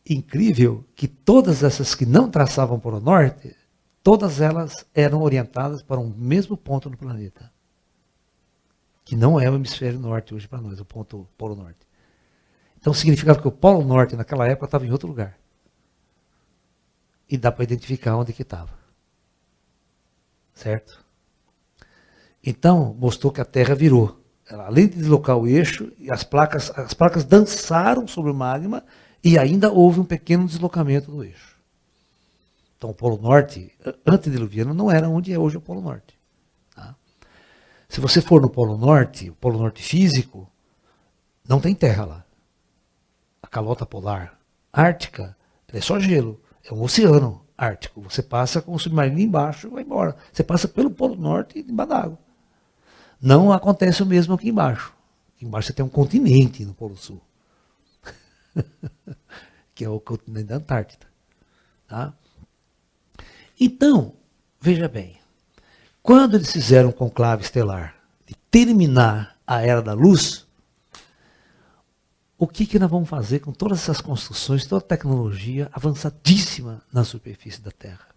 Incrível que todas essas que não traçavam para o norte, todas elas eram orientadas para um mesmo ponto no planeta. Que não é o hemisfério norte hoje para nós, o polo norte. Então significava que o polo norte naquela época estava em outro lugar. E dá para identificar onde que estava. Certo? Então, mostrou que a Terra virou. Ela, além de deslocar o eixo, as placas dançaram sobre o magma e ainda houve um pequeno deslocamento do eixo. Então, o Polo Norte, antediluviano, não era onde é hoje o Polo Norte. Tá? Se você for no Polo Norte, o Polo Norte físico, não tem terra lá. A calota polar ártica é só gelo. É um oceano ártico. Você passa com o submarino embaixo e vai embora. Você passa pelo Polo Norte e embaixo d'água. Não acontece o mesmo aqui embaixo. Aqui embaixo você tem um continente no Polo Sul. Que é o continente da Antártida. Tá? Então, veja bem. Quando eles fizeram um conclave estelar de terminar a Era da Luz, o que nós vamos fazer com todas essas construções, toda a tecnologia avançadíssima na superfície da Terra?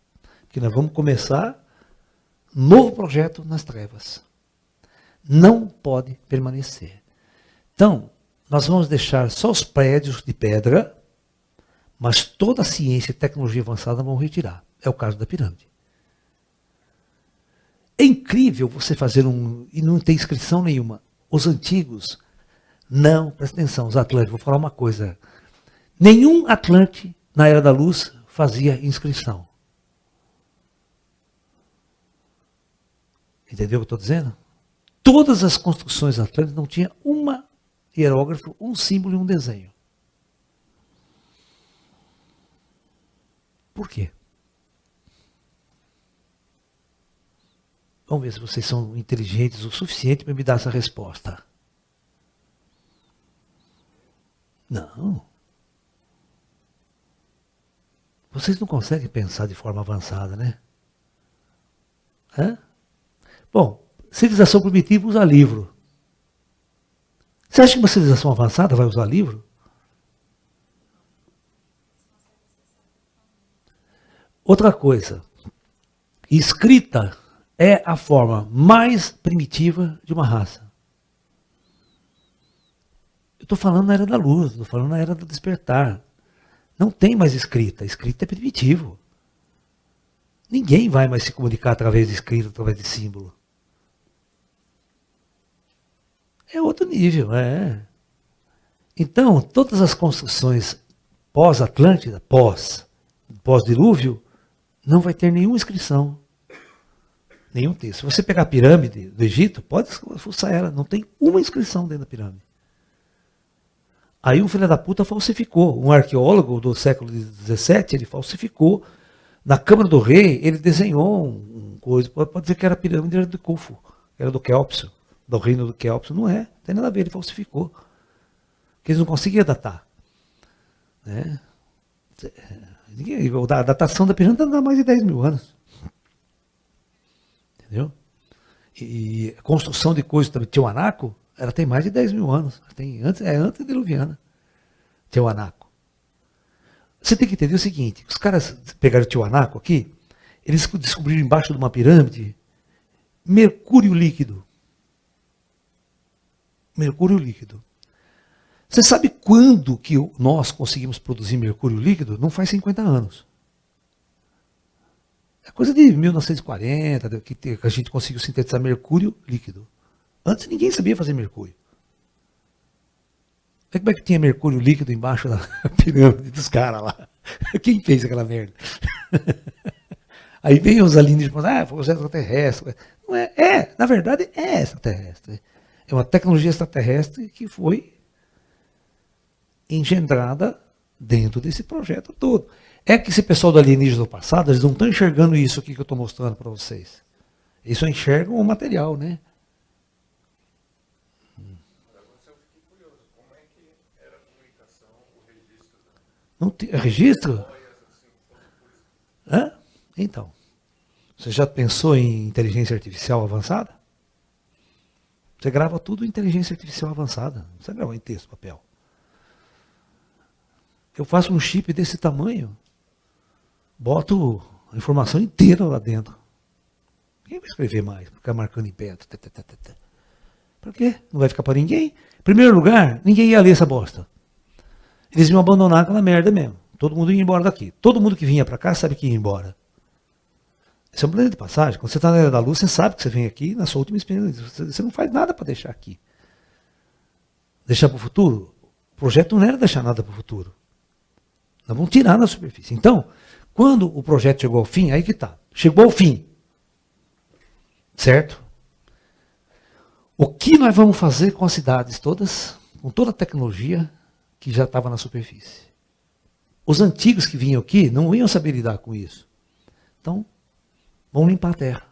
Porque nós vamos começar um novo projeto nas trevas. Não pode permanecer. Então, nós vamos deixar só os prédios de pedra, mas toda a ciência e tecnologia avançada vão retirar. É o caso da pirâmide. É incrível você fazer e não tem inscrição nenhuma. Os antigos, não, presta atenção, os Atlantes, vou falar uma coisa. Nenhum Atlante, na Era da Luz, fazia inscrição. Entendeu o que eu estou dizendo? Todas as construções atlânticas não tinha uma hierógrafo, um símbolo e um desenho. Por quê? Vamos ver se vocês são inteligentes o suficiente para me dar essa resposta. Não. Vocês não conseguem pensar de forma avançada, né? Hã? Bom, civilização primitiva usa livro. Você acha que uma civilização avançada vai usar livro? Outra coisa, escrita é a forma mais primitiva de uma raça. Eu estou falando na Era da Luz, estou falando na Era do Despertar. Não tem mais escrita, escrita é primitivo. Ninguém vai mais se comunicar através de escrita, através de símbolo. É outro nível, é. Então, todas as construções pós-Atlântida, pós-dilúvio, não vai ter nenhuma inscrição. Nenhum texto. Se você pegar a pirâmide do Egito, pode fuçar ela, não tem uma inscrição dentro da pirâmide. Aí um filho da puta falsificou. Um arqueólogo do século XVII, ele falsificou. Na Câmara do Rei, ele desenhou um coisa, pode dizer que era a pirâmide era do Khufu, era do Quéops, do reino do Quéops. Não é, não tem nada a ver, ele falsificou. Porque eles não conseguiam datar. Né? A datação da pirâmide dá mais de 10 mil anos. Entendeu? E a construção de coisas também, Tiahuanaco, ela tem mais de 10 mil anos. É antediluviana. Tiahuanaco. Você tem que entender o seguinte, os caras pegaram o Tiahuanaco aqui, eles descobriram embaixo de uma pirâmide mercúrio líquido. Mercúrio líquido. Você sabe quando que nós conseguimos produzir mercúrio líquido? Não faz 50 anos. É coisa de 1940 que a gente conseguiu sintetizar mercúrio líquido. Antes ninguém sabia fazer mercúrio. Como é que tinha mercúrio líquido embaixo da pirâmide dos caras lá? Quem fez aquela merda? Aí vem os alienígenas e falam, foi os extraterrestres. Não é, na verdade é extraterrestre. É uma tecnologia extraterrestre que foi engendrada dentro desse projeto todo. É que esse pessoal do alienígena do passado, eles não estão enxergando isso aqui que eu estou mostrando para vocês. Eles só enxergam o material, né? Não tem registro? Hã? Então, você já pensou em inteligência artificial avançada? Você grava tudo em inteligência artificial avançada. Não precisa gravar em texto, papel. Eu faço um chip desse tamanho, boto a informação inteira lá dentro. Quem vai escrever mais? Ficar marcando em pé. Por quê? Não vai ficar para ninguém. Em primeiro lugar, ninguém ia ler essa bosta. Eles iam abandonar aquela merda mesmo. Todo mundo ia embora daqui. Todo mundo que vinha para cá sabe que ia embora. Esse é um planeta de passagem. Quando você está na era da luz, você sabe que você vem aqui na sua última experiência. Você não faz nada para deixar aqui. Deixar para o futuro? O projeto não era deixar nada para o futuro. Nós vamos tirar na superfície. Então, quando o projeto chegou ao fim, aí que está. Chegou ao fim. Certo? O que nós vamos fazer com as cidades todas, com toda a tecnologia que já estava na superfície? Os antigos que vinham aqui não iam saber lidar com isso. Então, vão limpar a terra.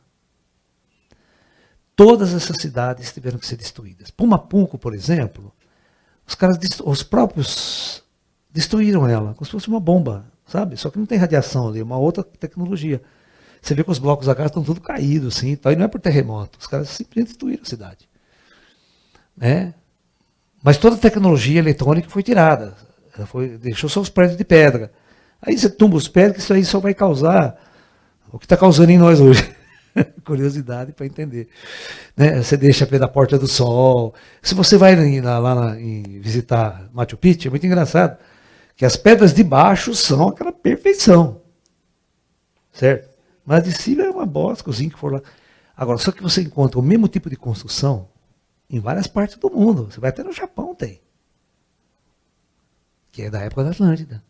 Todas essas cidades tiveram que ser destruídas. Pumapunco, por exemplo, os próprios destruíram ela, como se fosse uma bomba, sabe? Só que não tem radiação ali, é uma outra tecnologia. Você vê que os blocos da casa estão tudo caídos, assim, e não é por terremoto. Os caras simplesmente destruíram a cidade. Né? Mas toda a tecnologia eletrônica foi tirada. Deixou só os prédios de pedra. Aí você tumba os prédios, que isso aí só vai causar o que está causando em nós hoje. Curiosidade para entender. Né? Você deixa a pé da Porta do Sol. Se você vai lá visitar Machu Picchu, é muito engraçado que as pedras de baixo são aquela perfeição. Certo? Mas de cima é uma bosta, o zinco for lá. Agora, só que você encontra o mesmo tipo de construção em várias partes do mundo. Você vai até no Japão, tem. Que é da época da Atlântida.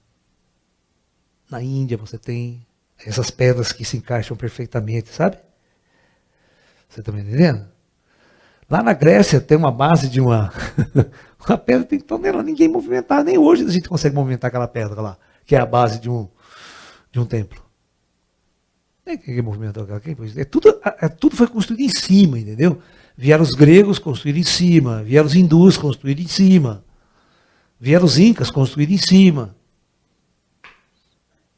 Na Índia você tem essas pedras que se encaixam perfeitamente, sabe? Você está me entendendo? Lá na Grécia tem uma base de uma pedra que tem tonelada, ninguém movimentar, nem hoje a gente consegue movimentar aquela pedra lá, que é a base de um templo. Ninguém movimentou aquela tudo foi construído em cima, entendeu? Vieram os gregos construir em cima, vieram os hindus construir em cima, vieram os incas construir em cima.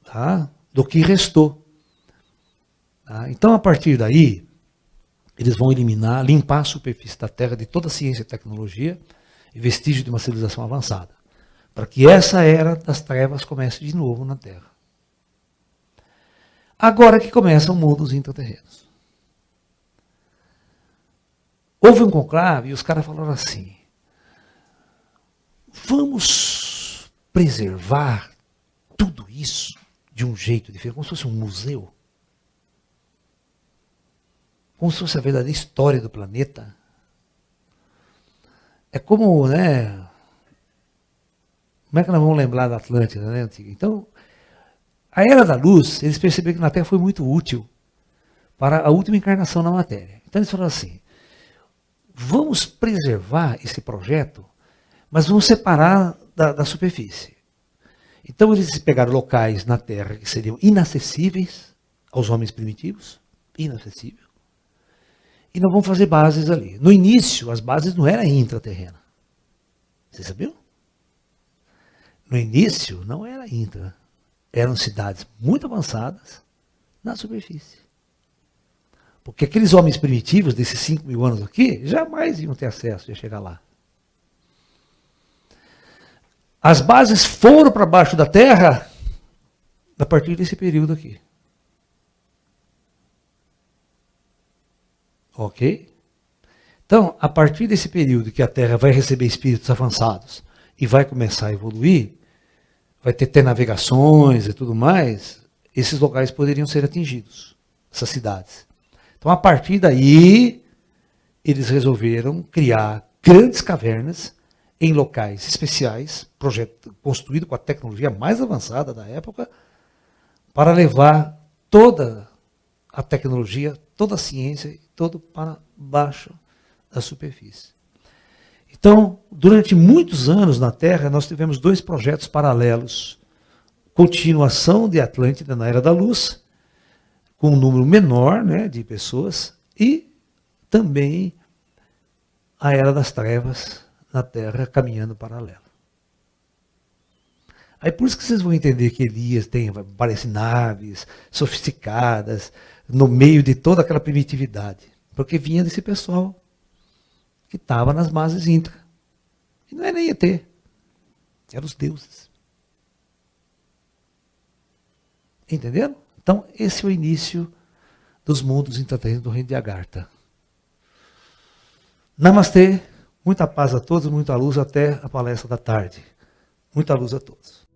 Tá? Do que restou. Tá? Então, a partir daí, eles vão eliminar, limpar a superfície da Terra de toda a ciência e tecnologia e vestígio de uma civilização avançada, para que essa era das trevas comece de novo na Terra. Agora que começa o mundo dos intraterrenos. Houve um conclave e os caras falaram assim, vamos preservar tudo isso de um jeito diferente, como se fosse um museu. Como se fosse a verdadeira história do planeta. É como, né? Como é que nós vamos lembrar da Atlântida, né, antiga? Então, a Era da Luz, eles perceberam que na Terra foi muito útil para a última encarnação na matéria. Então eles falaram assim, vamos preservar esse projeto, mas vamos separar da superfície. Então eles pegaram locais na Terra que seriam inacessíveis aos homens primitivos, inacessível, e nós vamos fazer bases ali. No início, as bases não eram intraterrenas. Você sabia? No início, não era intra. Eram cidades muito avançadas na superfície. Porque aqueles homens primitivos, desses 5.000 anos aqui, jamais iam ter acesso a chegar lá. As bases foram para baixo da terra a partir desse período aqui. Ok? Então, a partir desse período que a Terra vai receber espíritos avançados e vai começar a evoluir, vai ter navegações e tudo mais, esses locais poderiam ser atingidos, essas cidades. Então, a partir daí, eles resolveram criar grandes cavernas em locais especiais, construído com a tecnologia mais avançada da época, para levar toda a tecnologia, toda a ciência, todo para baixo da superfície. Então, durante muitos anos na Terra, nós tivemos dois projetos paralelos. Continuação de Atlântida na Era da Luz, com um número menor, né, de pessoas, e também a Era das Trevas na Terra caminhando paralelo. Aí por isso que vocês vão entender que Elias parece naves sofisticadas, no meio de toda aquela primitividade. Porque vinha desse pessoal que estava nas bases Intra. E não era nem ET, eram os deuses. Entenderam? Então, esse é o início dos mundos intraterrenos do reino de Agartha. Namastê, muita paz a todos, muita luz, até a palestra da tarde. Muita luz a todos.